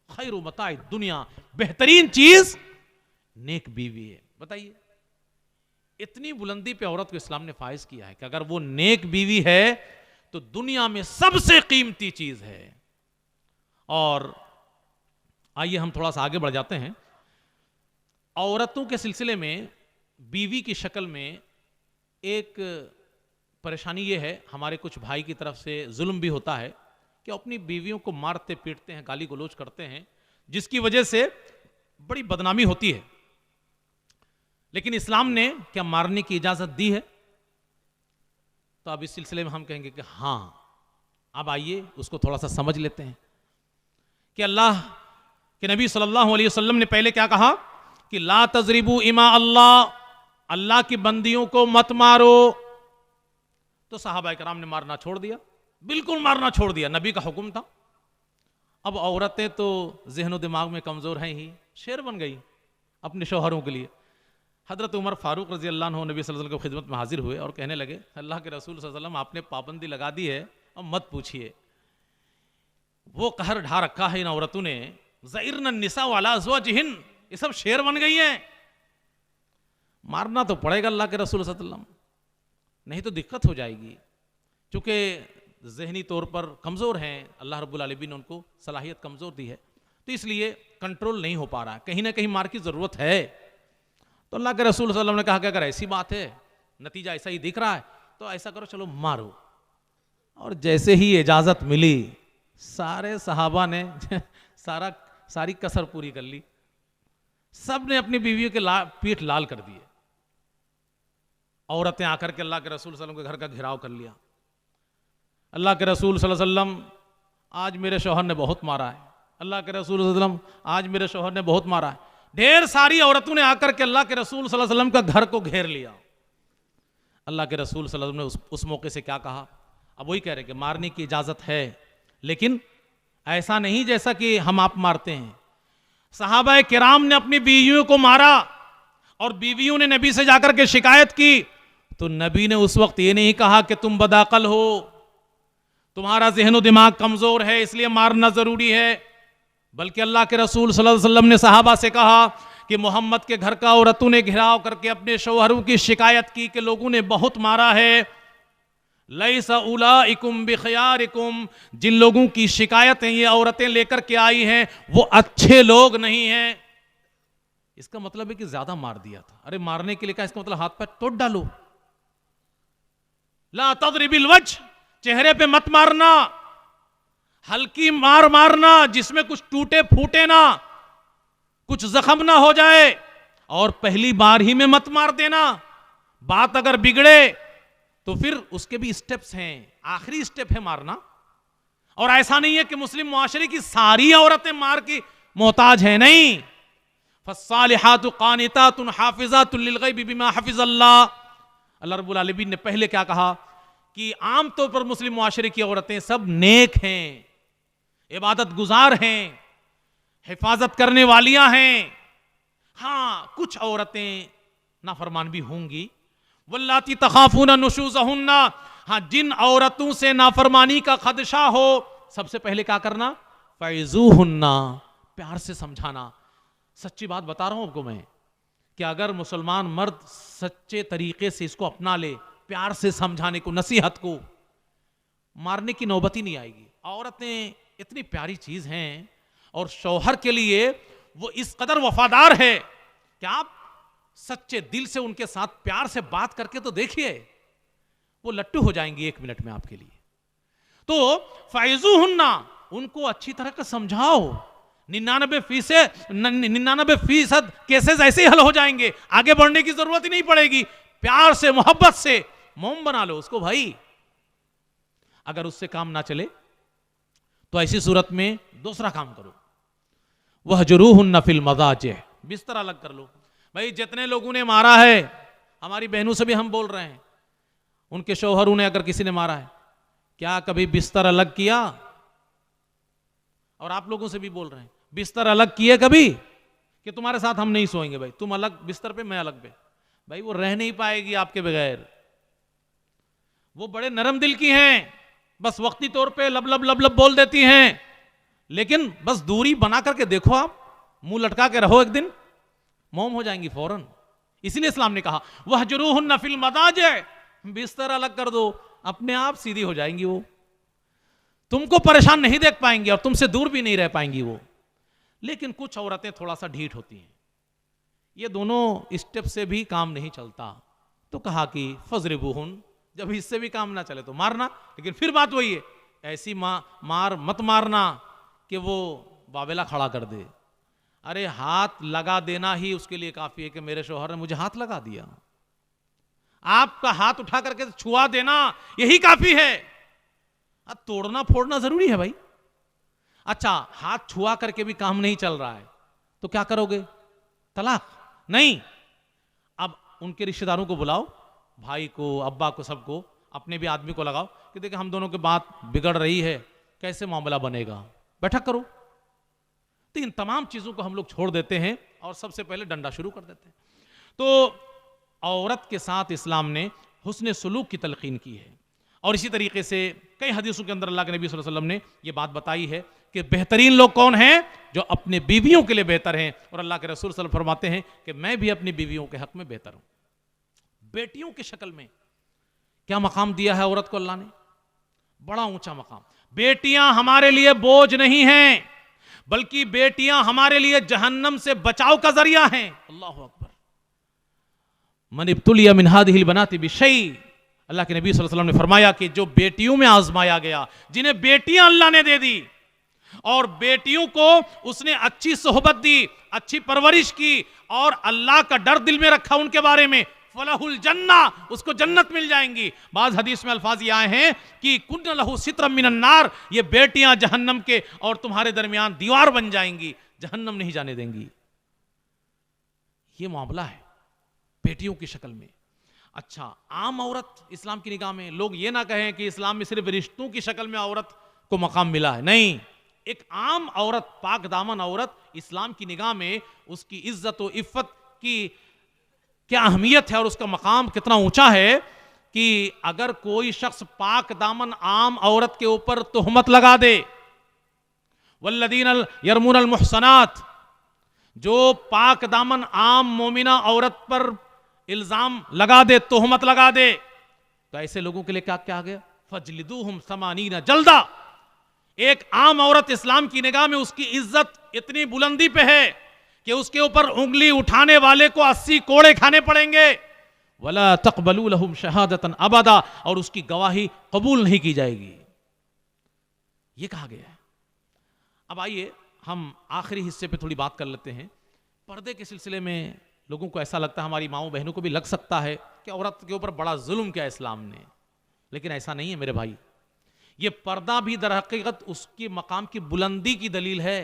खैरु मताई दुनिया, बेहतरीन चीज नेक बीवी है। बताइए, इतनी बुलंदी पे औरत को इस्लाम ने फाइज किया है कि अगर वो नेक बीवी है तो दुनिया में सबसे कीमती चीज है। और आइए हम थोड़ा सा आगे बढ़ जाते हैं। औरतों के सिलसिले में बीवी की शक्ल में एक परेशानी ये है, हमारे कुछ भाई की तरफ से जुल्म भी होता है कि अपनी बीवियों को मारते पीटते हैं, गाली गलौज करते हैं, जिसकी वजह से बड़ी बदनामी होती है। लेकिन इस्लाम ने क्या मारने की इजाजत दी है? तो अब इस सिलसिले में हम कहेंगे कि हां। अब आइए उसको थोड़ा सा समझ लेते हैं कि अल्लाह के नबी सल्लल्लाहु अलैहि वसल्लम ने पहले क्या कहा कि ला तजरिबू इमा अल्लाह, अल्लाह की बंदियों को मत मारो। तो सहाबा कराम ने मारना छोड़ दिया, बिल्कुल मारना छोड़ दिया, नबी का हुक्म था। अब औरतें तो ज़हन दिमाग में कमजोर हैं ही, शेर बन गई अपने शौहरों के लिए। हजरत उमर फारूक रजी अल्लाह अन्हु नबी सल्लल्लाहु अलैहि वसल्लम की खिदमत में हाजिर हुए और कहने लगे, अल्लाह के रसूल सल्लल्लाहु अलैहि वसल्लम आपने पाबंदी लगा दी है, अब मत पूछिए। वो कहर ढा रखा है इन औरतों ने, ज़इरन निसा वाला अज़वाजिहिन, ये सब शेर बन गई हैं। मारना तो पड़ेगा अल्लाह के रसूल सल्लल्लाहु अलैहि वसल्लम, नहीं तो दिक्कत हो जाएगी। चूंकि जहनी तौर पर कमज़ोर हैं, अल्लाह रब्बुल आलमीन ने उनको सलाहियत कमज़ोर दी है, तो इसलिए कंट्रोल नहीं हो पा रहा, कहीं ना कहीं मार की ज़रूरत है। तो अल्लाह के रसूल सल्लल्लाहु अलैहि वसल्लम ने कहा कि अगर ऐसी बात है, नतीजा ऐसा ही दिख रहा है, तो ऐसा करो, चलो मारो। और जैसे ही इजाज़त मिली, सारे सहाबा ने सारी कसर पूरी कर ली, सब ने अपनी बीवियों के पीठ लाल कर दिए। औरतें आकर के अल्लाह के रसूल सल्लल्लाहु अलैहि वसल्लम के घर का घेराव कर लिया। अल्लाह के रसूल सल्लल्लाहु अलैहि वसल्लम, आज मेरे शौहर ने बहुत मारा है, अल्लाह के रसूल सल्लल्लाहु अलैहि वसल्लम, आज मेरे शौहर ने बहुत मारा है। ढेर सारी औरतों ने आकर के अल्लाह के रसूल सल्लल्लाहु अलैहि वसल्लम का घर को घेर लिया। अल्लाह के रसूल सल्लल्लाहु अलैहि वसल्लम ने उस मौके से क्या कहा? अब वही कह रहे कि मारने की इजाजत है, लेकिन ऐसा नहीं जैसा कि हम आप मारते हैं। सहाबा किराम ने अपनी बीवियों को मारा और बीवियों ने नबी से जाकर के शिकायत की, तो नबी ने उस वक्त ये नहीं कहा कि तुम बदाकल हो, तुम्हारा ज़हन दिमाग कमजोर है इसलिए मारना जरूरी है, बल्कि अल्लाह के रसूल सल्लल्लाहु अलैहि वसल्लम ने सहाबा से कहा कि मोहम्मद के घर का औरतों ने घेराव करके अपने शौहरों की शिकायत की कि लोगों ने बहुत मारा है। लैसा उलाइकुम बिखयारिकुम, जिन लोगों की शिकायतें ये औरतें लेकर के आई हैं वो अच्छे लोग नहीं हैं। इसका मतलब है कि ज्यादा मार दिया था। अरे मारने के लिए क्या, इसका मतलब हाथ पैर तोड़ डालो। ला तदरिबिल वज्ह, चेहरे पे मत मारना, हल्की मार मारना जिसमें कुछ टूटे फूटे ना, कुछ जख्म ना हो जाए, और पहली बार ही में मत मार देना। बात अगर बिगड़े तो फिर उसके भी स्टेप्स हैं, आखिरी स्टेप है मारना। और ऐसा नहीं है कि मुस्लिम मुआशरे की सारी औरतें मार की मोहताज हैं, नहीं। फस्सालिहातु कानितातुन हाफिजातुन लिलगैबि बिमा हफिज़ल्लाह। अल्लाह रब्बुल आलमीन ने पहले क्या कहा कि आमतौर पर मुस्लिम मुआशरे की औरतें सब नेक हैं, इबादत गुजार हैं, हिफाजत करने वालियां हैं। हां, कुछ औरतें नाफरमान भी होंगी। वल्लाती तखाफूना नुशूज़हुन्ना, हाँ, जिन औरतों से नाफरमानी का खदशा हो, सबसे पहले क्या करना? फ़ैज़ूहुन्ना, प्यार से समझाना। सच्ची बात बता रहा हूं आपको मैं कि अगर मुसलमान मर्द सच्चे तरीके से इसको अपना ले, प्यार से समझाने को, नसीहत को, मारने की नौबत ही नहीं आएगी। औरतें इतनी प्यारी चीज हैं और शौहर के लिए वो इस कदर वफादार है कि आप सच्चे दिल से उनके साथ प्यार से बात करके तो देखिए, वो लट्टू हो जाएंगी 1 मिनट में आपके लिए। तो फ़ैज़ूहुन्ना, उनको अच्छी तरह का समझाओ। 99% केसेस ऐसे ही हल हो जाएंगे, आगे बढ़ने की जरूरत ही नहीं पड़ेगी। प्यार से, मोहब्बत से मोम बना लो उसको भाई। अगर उससे काम ना चले तो ऐसी सूरत में दूसरा काम करो, वहजुरूहुन्ना फिल मज़ाजिह, बिस्तर अलग कर लो। भाई जितने लोगों ने मारा है, हमारी बहनों से भी हम बोल रहे हैं, उनके शौहरों ने अगर किसी ने मारा है, क्या कभी बिस्तर अलग किया? और आप लोगों से भी बोल रहे हैं, बिस्तर अलग किए कभी कि तुम्हारे साथ हम नहीं सोएंगे भाई, तुम अलग बिस्तर पे, मैं अलग पे? भाई वो रह नहीं पाएगी आपके बगैर। वो बड़े नरम दिल की हैं, बस वक्ती तौर पे लब लब लब लब बोल देती हैं, लेकिन बस दूरी बना करके देखो, आप मुंह लटका के रहो, एक दिन मोम हो जाएंगी फौरन। इसीलिए इस्लाम ने कहा वहजुरूहुन्ना फिल मदाजिह, बिस्तर अलग कर दो, अपने आप सीधी हो जाएंगी। वो तुमको परेशान नहीं देख पाएंगी और तुमसे दूर भी नहीं रह पाएंगी वो। लेकिन कुछ औरतें थोड़ा सा ढीठ होती हैं, ये दोनों स्टेप से भी काम नहीं चलता, तो कहा कि फज़रिबूहुन, जब इससे भी काम ना चले तो मारना। लेकिन फिर बात वही है, ऐसी मार मत मारना कि वो बाबेला खड़ा कर दे। अरे हाथ लगा देना ही उसके लिए काफी है कि मेरे शौहर ने मुझे हाथ लगा दिया। आपका हाथ उठा करके छुआ देना यही काफी है। अब तोड़ना फोड़ना जरूरी है भाई। अच्छा, हाथ छुआ करके भी काम नहीं चल रहा है तो क्या करोगे? तलाक? नहीं, अब उनके रिश्तेदारों को बुलाओ, भाई को, अब्बा को, सबको, अपने भी आदमी को लगाओ कि देखिए हम दोनों की बात बिगड़ रही है, कैसे मामला बनेगा, बैठक करो। तो इन तमाम चीजों को हम लोग छोड़ देते हैं और सबसे पहले डंडा शुरू कर देते हैं। तो औरत के साथ इस्लाम ने हुस्न सुलूक की तलकीन की है। और इसी तरीके से कई हदीसों के अंदर अल्लाह के नबी सल्लल्लाहु अलैहि वसल्लम ने यह बात बताई है कि बेहतरीन लोग कौन हैं? जो अपने बीवियों के लिए बेहतर हैं। और अल्लाह के रसूल सल्लल्लाहु अलैहि वसल्लम फरमाते हैं कि मैं भी अपनी बीवियों के हक में बेहतर हूं। बेटियों की शक्ल में क्या मकाम दिया है औरत को अल्लाह ने? बड़ा ऊंचा मकाम। बेटियां हमारे लिए बोझ नहीं हैं, बल्कि बेटियां हमारे लिए जहन्नम से बचाव का जरिया हैं। अल्लाहु अकबर। मन इब्तुलिया मिन हादिहिल बनाति बिशै, अल्लाह के नबी सल्लल्लाहु अलैहि वसल्लम ने फरमाया कि जो बेटियों में आजमाया गया, जिन्हें बेटियां अल्लाह ने दे दी और बेटियों को उसने अच्छी सोहबत दी, अच्छी परवरिश की और अल्लाह का डर दिल में रखा उनके बारे में, फलहुल जन्ना, उसको जन्नत मिल जाएंगी। बाज हदीस में अल्फाज ये आए हैं कि कुन्न लहु सित्रम मिनन नार, ये बेटियां जहन्नम के और तुम्हारे दरमियान दीवार बन जाएंगी, जहन्नम नहीं जाने देंगी। ये मामला है बेटियों की शक्ल में। अच्छा, आम औरत इस्लाम की निगाह में, लोग ये ना कहें कि इस्लाम में सिर्फ रिश्तों की शक्ल में औरत को मकाम मिला है, नहीं। एक आम औरत, पाक दामन औरत, इस्लाम की निगाह में उसकी इज्जत और इफ्फत की क्या अहमियत है और उसका मकाम कितना ऊंचा है कि अगर कोई शख्स पाक दामन आम औरत के ऊपर तोहमत लगा दे, वल्लदीन यरमूनल मुहसनात, जो पाक दामन आम मोमिना औरत पर इल्जाम लगा दे, तोहमत लगा दे, तो ऐसे लोगों के लिए क्या क्या आ गया? फजलिदूहुम समानीना जल्दा। एक आम औरत इस्लाम की निगाह में उसकी इज्जत इतनी बुलंदी पे है कि उसके ऊपर उंगली उठाने वाले को 80 कोड़े खाने पड़ेंगे। वला तक़बलू लहुम शहादतन अबदा, और उसकी गवाही कबूल नहीं की जाएगी। ये कहा गया है। अब आइए हम आखिरी हिस्से पे थोड़ी बात कर लेते हैं। पर्दे के सिलसिले में लोगों को ऐसा लगता है, हमारी माओ बहनों को भी लग सकता है कि औरत के ऊपर बड़ा जुल्म किया इस्लाम ने, लेकिन ऐसा नहीं है मेरे भाई। ये पर्दा भी दर हकीकत उसकी मकाम की बुलंदी की दलील है।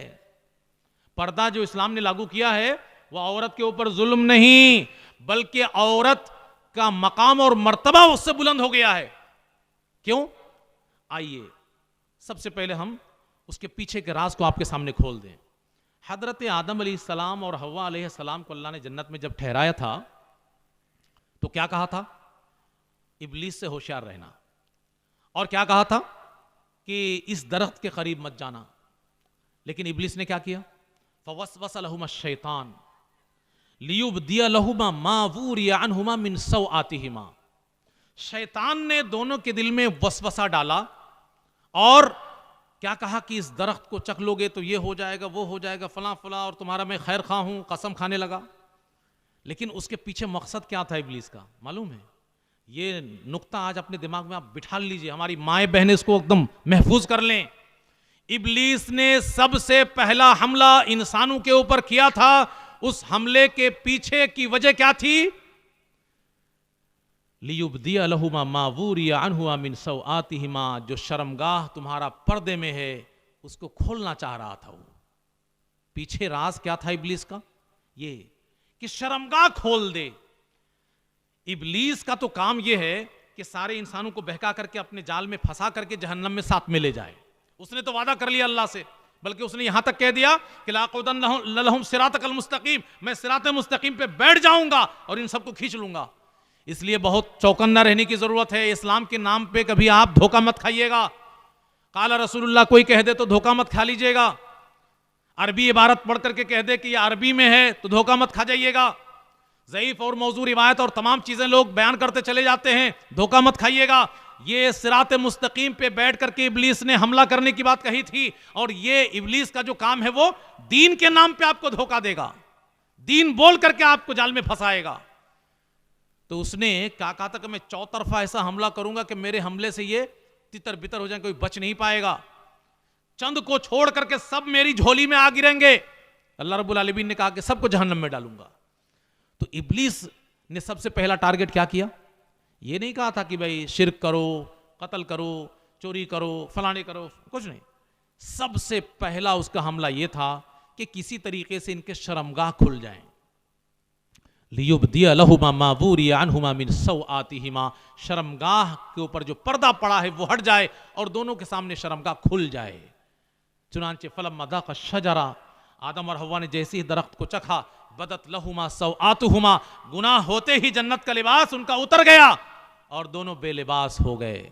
पर्दा जो इस्लाम ने लागू किया है वह औरत के ऊपर जुल्म नहीं, बल्कि औरत का मकाम और मर्तबा उससे बुलंद हो गया है। क्यों? आइए सबसे पहले हम उसके पीछे के राज को आपके सामने खोल दें। हजरत आदम अलैहिस्सलाम और हव्वा अलैहिस्सलाम को अल्लाह ने जन्नत में जब ठहराया था तो क्या कहा था? इब्लीस से होशियार रहना। और क्या कहा था कि इस दरख्त के करीब मत जाना। लेकिन इब्लीस ने क्या किया? फवस्वस लहुमा शैतान लियुबदिया लहुमा मा वूरिया अन्हुमा मिन सौआतिहिमा। शैतान ने दोनों के दिल में वसवसा डाला और क्या कहा कि इस दरख्त को चख लोगे तो ये हो जाएगा, वो हो जाएगा, फला फला, और तुम्हारा मैं खैर खा हूं, कसम खाने लगा। लेकिन उसके पीछे मकसद क्या था इब्लीस का मालूम है? ये नुक्ता आज अपने दिमाग में आप बिठा लीजिए, हमारी माए बहनें इसको एकदम महफूज कर लें। इब्लीस ने सबसे पहला हमला इंसानों के ऊपर किया था। उस हमले के पीछे की वजह क्या थी? लियुबदिया लहुमा मा वूरिया अन्हुमा मिन सौआतिहिमा। जो शर्मगाह तुम्हारा पर्दे में है उसको खोलना चाह रहा था वो। पीछे राज क्या था इब्लीस का? ये कि शर्मगाह खोल दे। इब्लीस का तो काम यह है कि सारे इंसानों को बहका करके अपने जाल में फंसा करके जहन्नम में साथ में ले जाए। उसने तो वादा कर लिया अल्लाह से, बल्कि उसने यहां तक कह दिया कि लाक़ुदन्न लहुम सिरातकल मुस्तकीम, मैं सिरात मुस्तकीम पे बैठ जाऊंगा और इन सबको खींच लूंगा। इसलिए बहुत चौकन्ना रहने की जरूरत है। इस्लाम के नाम पे कभी आप धोखा मत खाइएगा। काला रसूलुल्लाह कोई कह दे तो धोखा मत खा लीजिएगा। अरबी इबारत पढ़ करके कह दे कि ये अरबी में है तो धोखा मत खा जाइएगा। ज़ईफ और मौजू रिवायत और तमाम चीजें लोग बयान करते चले जाते हैं, धोखा मत खाइएगा। ये सिरात मुस्तकीम पे बैठ करके इब्लीस ने हमला करने की बात कही थी, और ये इब्लीस का जो काम है वो दीन के नाम पे आपको धोखा देगा, दीन बोल करके आपको जाल में फंसाएगा। तो उसने कहा था कि मैं चौतरफा ऐसा हमला करूंगा कि मेरे हमले से ये तितर बितर हो जाए, कोई बच नहीं पाएगा। चंद को छोड़ करके सब मेरी झोली में आ गिरेंगे। अल्लाह रब्बुल आलमीन ने कहा कि सबको जहन्नम में डालूंगा। तो इब्लीस ने सबसे पहला टारगेट क्या किया? ये नहीं कहा था कि भाई शिर्क करो, कत्ल करो, चोरी करो, फलाने करो, कुछ नहीं। सबसे पहला उसका हमला यह था कि किसी तरीके से इनके शर्मगाह खुल जाएं। लियुबदिया लहुमा मा वूरिया अन्हुमा मिन सौआतिहिमा। शर्मगाह के ऊपर जो पर्दा पड़ा है वो हट जाए और दोनों के सामने शर्मगाह खुल जाए। चुनांचे फलम्मा ज़ाक़ा शजरा, आदम और हव्वा ने जैसे ही दरख्त को चखा, बदत लहुमा सौआतुहुमा, गुनाह होते ही जन्नत का लिबास उनका उतर गया और दोनों बेलिबास हो गए।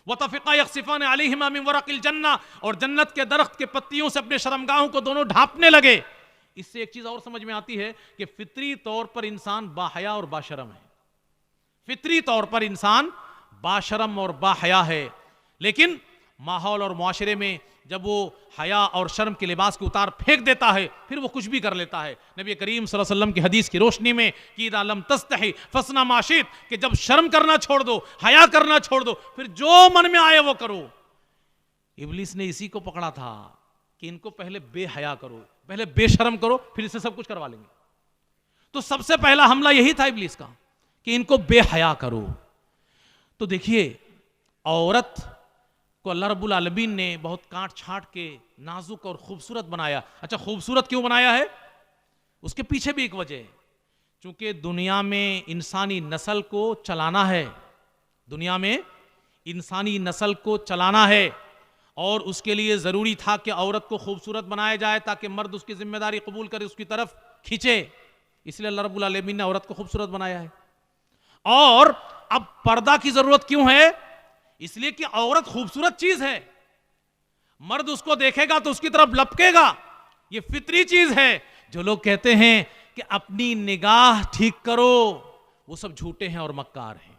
वतफ़िक़ा यख़सिफ़ान अलैहिमा मिन वरक़िल जन्ना, और जन्नत के दरख्त के पत्तियों से अपने शर्मगाहों को दोनों ढांपने लगे। इससे एक चीज और समझ में आती है कि फितरी तौर पर इंसान बाहया और बाशरम है। फितरी तौर पर इंसान बाशरम और बाहया है, लेकिन माहौल और मुआशरे में जब वो हया और शर्म के लिबास के उतार फेंक देता है फिर वो कुछ भी कर लेता है। नबी करीम सल्लल्लाहु अलैहि वसल्लम की हदीस की रोशनी में कि इदा लम तस्तही फसना माशित, कि जब शर्म करना छोड़ दो, हया करना छोड़ दो, फिर जो मन में आए वो करो। इब्लीस ने इसी को पकड़ा था कि इनको पहले बेहया करो, पहले बेशर्म करो, फिर इससे सब कुछ करवा लेंगे। तो सबसे पहला हमला यही था इब्लीस का कि इनको बेहया करो। तो देखिए, औरत को अल्लाह रब्बुल आलमीन ने बहुत काट छाट के नाजुक और खूबसूरत बनाया। अच्छा, खूबसूरत क्यों बनाया है? उसके पीछे भी एक वजह है। चूंकि दुनिया में इंसानी नस्ल को चलाना है, दुनिया में इंसानी नस्ल को चलाना है, और उसके लिए जरूरी था कि औरत को खूबसूरत बनाया जाए ताकि मर्द उसकी जिम्मेदारी कबूल करे, उसकी तरफ खींचे। इसलिए अल्लाह रब्बुल आलमीन ने औरत को खूबसूरत बनाया है। और अब पर्दा की जरूरत क्यों है? इसलिए कि औरत खूबसूरत चीज है, मर्द उसको देखेगा तो उसकी तरफ लपकेगा। ये फितरी चीज है। जो लोग कहते हैं कि अपनी निगाह ठीक करो, वो सब झूठे हैं और मक्कार हैं।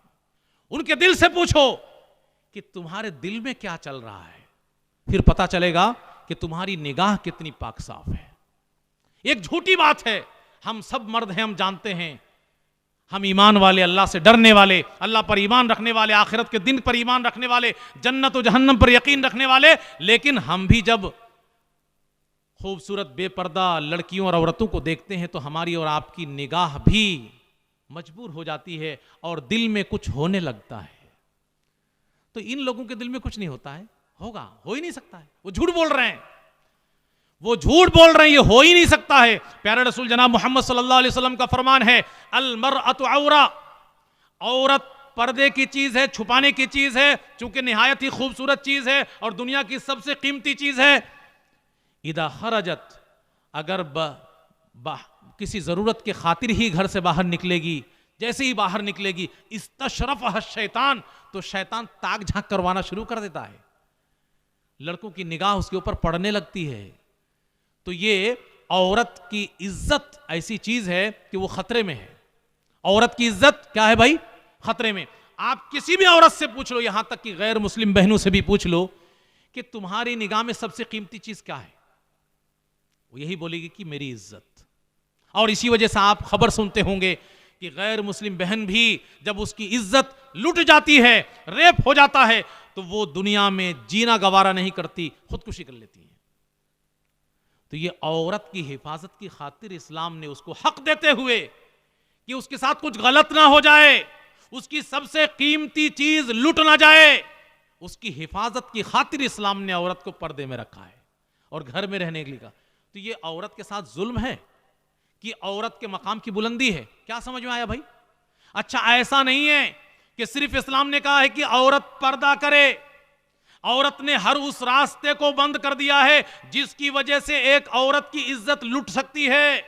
उनके दिल से पूछो कि तुम्हारे दिल में क्या चल रहा है, फिर पता चलेगा कि तुम्हारी निगाह कितनी पाक साफ है। एक झूठी बात है, हम सब मर्द हैं, हम जानते हैं, हम ईमान वाले, अल्लाह से डरने वाले, अल्लाह पर ईमान रखने वाले, आखिरत के दिन पर ईमान रखने वाले, जन्नत और जहन्नम पर यकीन रखने वाले, लेकिन हम भी जब खूबसूरत बेपर्दा लड़कियों और औरतों को देखते हैं तो हमारी और आपकी निगाह भी मजबूर हो जाती है और दिल में कुछ होने लगता है। तो इन लोगों के दिल में कुछ नहीं होता है, होगा, हो ही नहीं सकता है। वो झूठ बोल रहे हैं, वो झूठ बोल रहे हैं, ये हो ही नहीं सकता है। प्यारे रसूल जनाब मोहम्मद सल्लल्लाहु अलैहि वसल्लम का फरमान है, अल मरअतु औरा, औरत पर्दे की चीज है, छुपाने की चीज है, चूंकि निहायत ही खूबसूरत चीज है और दुनिया की सबसे कीमती चीज है। इदा खरजत, अगर किसी जरूरत के खातिर ही घर से बाहर निकलेगी, जैसे ही बाहर निकलेगी, इस्तशरफह शैतान, तो शैतान ताक झांक करवाना शुरू कर देता है, लड़कों की निगाह उसके ऊपर पड़ने लगती है। तो ये औरत की इज्जत ऐसी चीज है कि वो खतरे में है। औरत की इज्जत क्या है भाई? खतरे में। आप किसी भी औरत से पूछ लो, यहां तक कि गैर मुस्लिम बहनों से भी पूछ लो कि तुम्हारी निगाह में सबसे कीमती चीज क्या है, वो यही बोलेगी कि मेरी इज्जत। और इसी वजह से आप खबर सुनते होंगे कि गैर मुस्लिम बहन भी जब उसकी इज्जत लुट जाती है, रेप हो जाता है, तो वो दुनिया में जीना गवारा नहीं करती, खुदकुशी कर लेती है। तो ये औरत की हिफाजत की खातिर इस्लाम ने उसको हक देते हुए कि उसके साथ कुछ गलत ना हो जाए, उसकी सबसे कीमती चीज लुट ना जाए, उसकी हिफाजत की खातिर इस्लाम ने औरत को पर्दे में रखा है और घर में रहने के लिए कहा। तो ये औरत के साथ जुल्म है कि औरत के मकाम की बुलंदी है? क्या समझ में आया भाई? अच्छा, ऐसा नहीं है कि सिर्फ इस्लाम ने कहा है कि औरत पर्दा करे, औरत ने हर उस रास्ते को बंद कर दिया है जिसकी वजह से एक औरत की इज्जत लुट सकती है।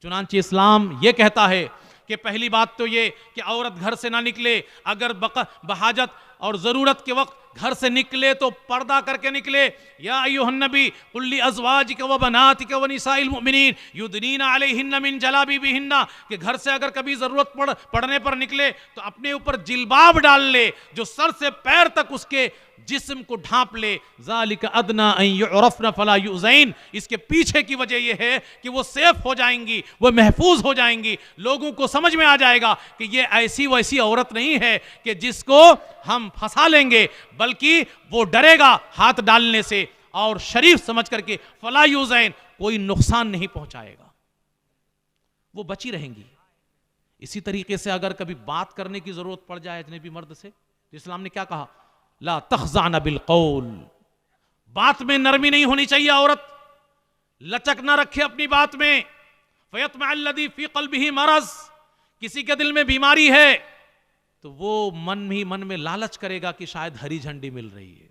चुनांचे इस्लाम यह कहता है कि पहली बात तो ये कि औरत घर से ना निकले, अगर बहाजत और जरूरत के वक्त घर से निकले तो पर्दा करके निकले। या अय्युहन नबी कुल्ली अज़वाजिक व बनातिक व निसाइल मुमिनीन युदनीना अलैहिन्ना मिन जलाबिबिहिन्ना, कि घर से अगर कभी जरूरत पड़ने पर निकले तो अपने ऊपर जिल्बाब डाल ले जो सर से पैर तक उसके जिस्म को ढांप ले। ज़ालिका अदना अन युरफ़ना फला युज़ैन, इसके पीछे की वजह यह है कि वो सेफ हो जाएंगी, वो महफूज हो जाएंगी, लोगों को समझ में आ जाएगा कि ये ऐसी वैसी औरत नहीं है कि जिसको हम फंसा लेंगे, बल्कि वो डरेगा हाथ डालने से और शरीफ समझ करके फला युज़ैन, कोई नुकसान नहीं पहुंचाएगा, वो बची रहेंगी। इसी तरीके से अगर कभी बात करने की जरूरत पड़ जाए अजनबी मर्द से, तो इस्लाम ने क्या कहा? ला तख़ज़ाना बिल क़ौल, बात में नरमी नहीं होनी चाहिए, औरत लचक ना रखे अपनी बात में। फ़यत्मअल्लज़ी फ़ी क़ल्बिही मरज़, किसी के दिल में बीमारी है तो वो मन ही मन में लालच करेगा कि शायद हरी झंडी मिल रही है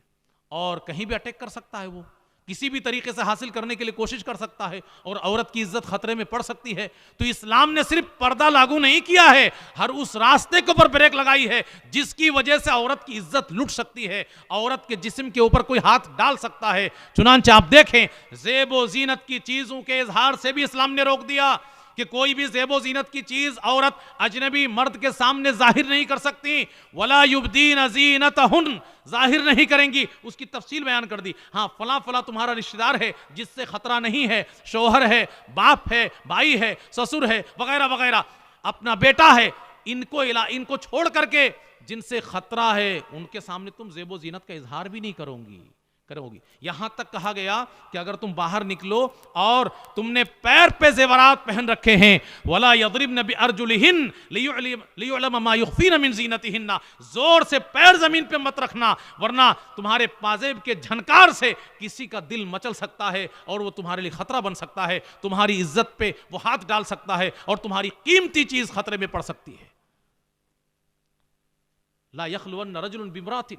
और कहीं भी अटैक कर सकता है, वो किसी भी तरीके से हासिल करने के लिए कोशिश कर सकता है और औरत की इज्जत खतरे में पड़ सकती है। तो इस्लाम ने सिर्फ पर्दा लागू नहीं किया है, हर उस रास्ते के ऊपर ब्रेक लगाई है जिसकी वजह से औरत की इज्जत लुट सकती है, औरत के जिस्म के ऊपर कोई हाथ डाल सकता है। चुनांचे आप देखें, ज़ेबो ज़ीनत की चीजों के इजहार से भी इस्लाम ने रोक दिया कि कोई भी ज़ेबो ज़ीनत की चीज औरत अजनबी मर्द के सामने जाहिर नहीं कर सकती। वला युब्दीन ज़ीनतहुन, जाहिर नहीं करेंगी, उसकी तफसील बयान कर दी। हाँ, फला फला तुम्हारा रिश्तेदार है जिससे खतरा नहीं है, शौहर है, बाप है, भाई है, ससुर है, वगैरह वगैरह, अपना बेटा है, इनको छोड़ करके जिनसे खतरा है उनके सामने तुम ज़ेबो ज़ीनत का इजहार भी नहीं करोगी। यहां तक कहा गया कि अगर तुम बाहर निकलो और तुमने पैर पे जेवरात पहन रखे हैं, वला यदरिबन बिअरजुलिहिन लियुअलम मा युखफीन मिन ज़ीनतिहिन्ना, जोर से पैर जमीन पे मत रखना वरना तुम्हारे पाजेब के झनकार से किसी का दिल मचल सकता है और वो तुम्हारे लिए खतरा बन सकता है, तुम्हारी इज्जत पे वो हाथ डाल सकता है और तुम्हारी कीमती चीज खतरे में पड़ सकती है। ला यखलुवन रजुलन बिमरातिन,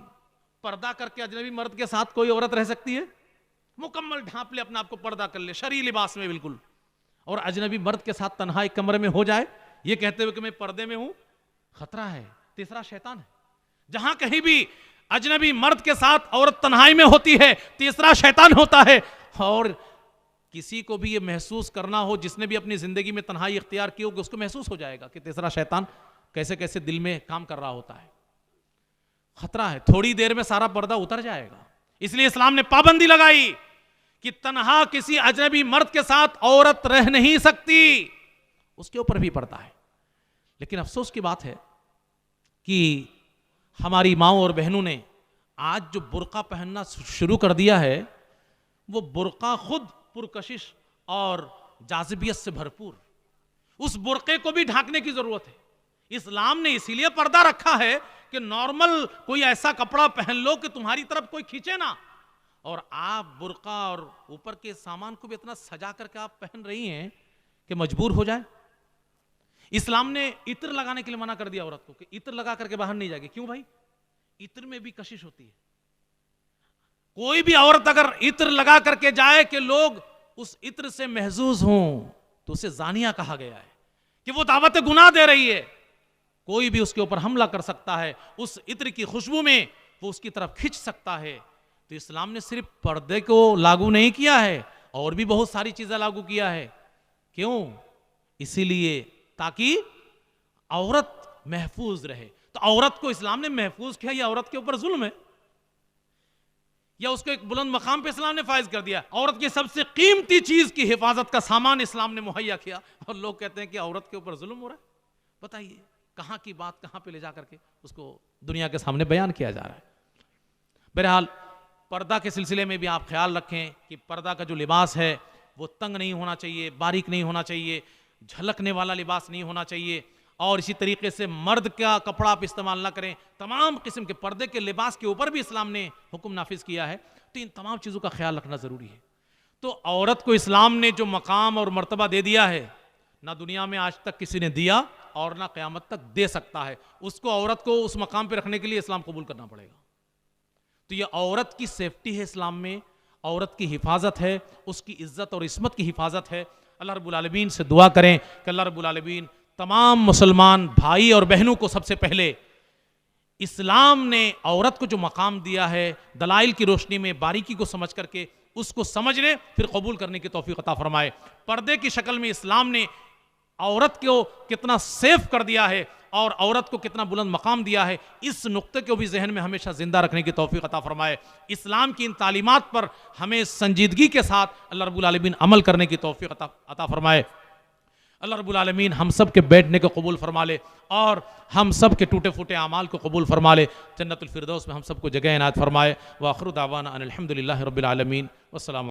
पर्दा करके अजनबी मर्द के साथ कोई औरत रह सकती है? मुकम्मल ढांप ले अपने आप को, पर्दा कर ले शरई लिबास में बिल्कुल, और अजनबी मर्द के साथ तन्हा एक कमरे में हो जाए ये कहते हुए कि मैं पर्दे में हूं, खतरा है। तीसरा शैतान है। जहां कहीं भी अजनबी मर्द के साथ औरत तन्हाई में होती है, तीसरा शैतान होता है। और किसी को भी ये महसूस करना हो, जिसने भी अपनी जिंदगी में तन्हाई इख्तियार की होगी, उसको महसूस हो जाएगा कि तीसरा शैतान कैसे कैसे दिल में काम कर रहा होता है। खतरा है, थोड़ी देर में सारा पर्दा उतर जाएगा। इसलिए इस्लाम ने पाबंदी लगाई कि तन्हा किसी अजनबी मर्द के साथ औरत रह नहीं सकती, उसके ऊपर भी पर्दा है। लेकिन अफसोस की बात है कि हमारी माओ और बहनों ने आज जो बुर्का पहनना शुरू कर दिया है, वो बुर्का खुद पुरकशिश और जाज़िबियत से भरपूर। उस बुर्के को भी ढांकने की जरूरत है। इस्लाम ने इसीलिए पर्दा रखा है कि नॉर्मल कोई ऐसा कपड़ा पहन लो कि तुम्हारी तरफ कोई खींचे ना, और आप बुर्का और ऊपर के सामान को भी इतना सजा करके आप पहन रही हैं कि मजबूर हो जाए। इस्लाम ने इत्र लगाने के लिए मना कर दिया औरत को कि इत्र लगा करके बाहर नहीं जाएगी। क्यों भाई? इत्र में भी कशिश होती है। कोई भी औरत अगर इत्र लगा करके जाए कि लोग उस इत्र से महजूज हों तो उसे जानिया कहा गया है कि वो दावत गुनाह दे रही है। कोई भी उसके ऊपर हमला कर सकता है, उस इत्र की खुशबू में वो उसकी तरफ खिंच सकता है। तो इस्लाम ने सिर्फ पर्दे को लागू नहीं किया है, और भी बहुत सारी चीजें लागू किया है। क्यों? इसीलिए ताकि औरत महफूज रहे। तो औरत को इस्लाम ने महफूज किया, या औरत के ऊपर जुल्म है, या उसको एक बुलंद मकाम पे इस्लाम ने फायज कर दिया? औरत की सबसे कीमती चीज की हिफाजत का सामान इस्लाम ने मुहैया किया, और लोग कहते हैं कि औरत के ऊपर जुल्म हो रहा है। बताइए कहां की बात कहां पे ले जा करके उसको दुनिया के सामने बयान किया जा रहा है। बहरहाल पर्दा के सिलसिले में भी आप ख्याल रखें कि पर्दा का जो लिबास है वो तंग नहीं होना चाहिए, बारीक नहीं होना चाहिए, झलकने वाला लिबास नहीं होना चाहिए। और इसी तरीके से मर्द का कपड़ा आप इस्तेमाल ना करें। तमाम किस्म के पर्दे के लिबास के ऊपर भी इस्लाम ने हुक्म नाफिज किया है। तो इन तमाम चीज़ों का ख्याल रखना ज़रूरी है। तो औरत को इस्लाम ने जो मकाम और मर्तबा दे दिया है, ना दुनिया में आज तक किसी ने दिया और ना क़यामत तक दे सकता है। उसको औरत को उस मकाम पर रखने के लिए इस्लाम कबूल करना पड़ेगा। तो ये औरत की सेफ्टी है इस्लाम में, औरत की हिफाजत है, उसकी इज्जत और इस्मत की हिफाजत है। अल्लाह रब्बुल आलमीन से दुआ करें कि अल्लाह रब्बुल आलमीन तमाम मुसलमान भाई और बहनों को सबसे पहले इस्लाम ने औरत को जो मकाम दिया है, दलाइल की रोशनी में बारीकी को समझ करके उसको समझने फिर कबूल करने की तौफीक अता फरमाए। पर्दे की शक्ल में इस्लाम ने औरत को कितना सेफ कर दिया है और औरत को कितना बुलंद मकाम दिया है, इस नुक्ते को भी जहन में हमेशा जिंदा रखने की तौफीक अता फरमाए। इस्लाम की इन तालीमात पर हमें संजीदगी के साथ अल्लाह रब्बुल आलमीन अमल करने की तौफीक अता फरमाए। अल्लाह रब्बुल आलमीन हम सब के बैठने को कबूल फरमा ले और हम सब के टूटे फूटे अमाल को कबूल फरमा ले। जन्नतुल फिरदौस में हम सबको जगह इनायत फरमाए। व आखिरु दावाना अनिल हम्दुलिल्लाहि रब्बिल आलमीन। वस्सलाम।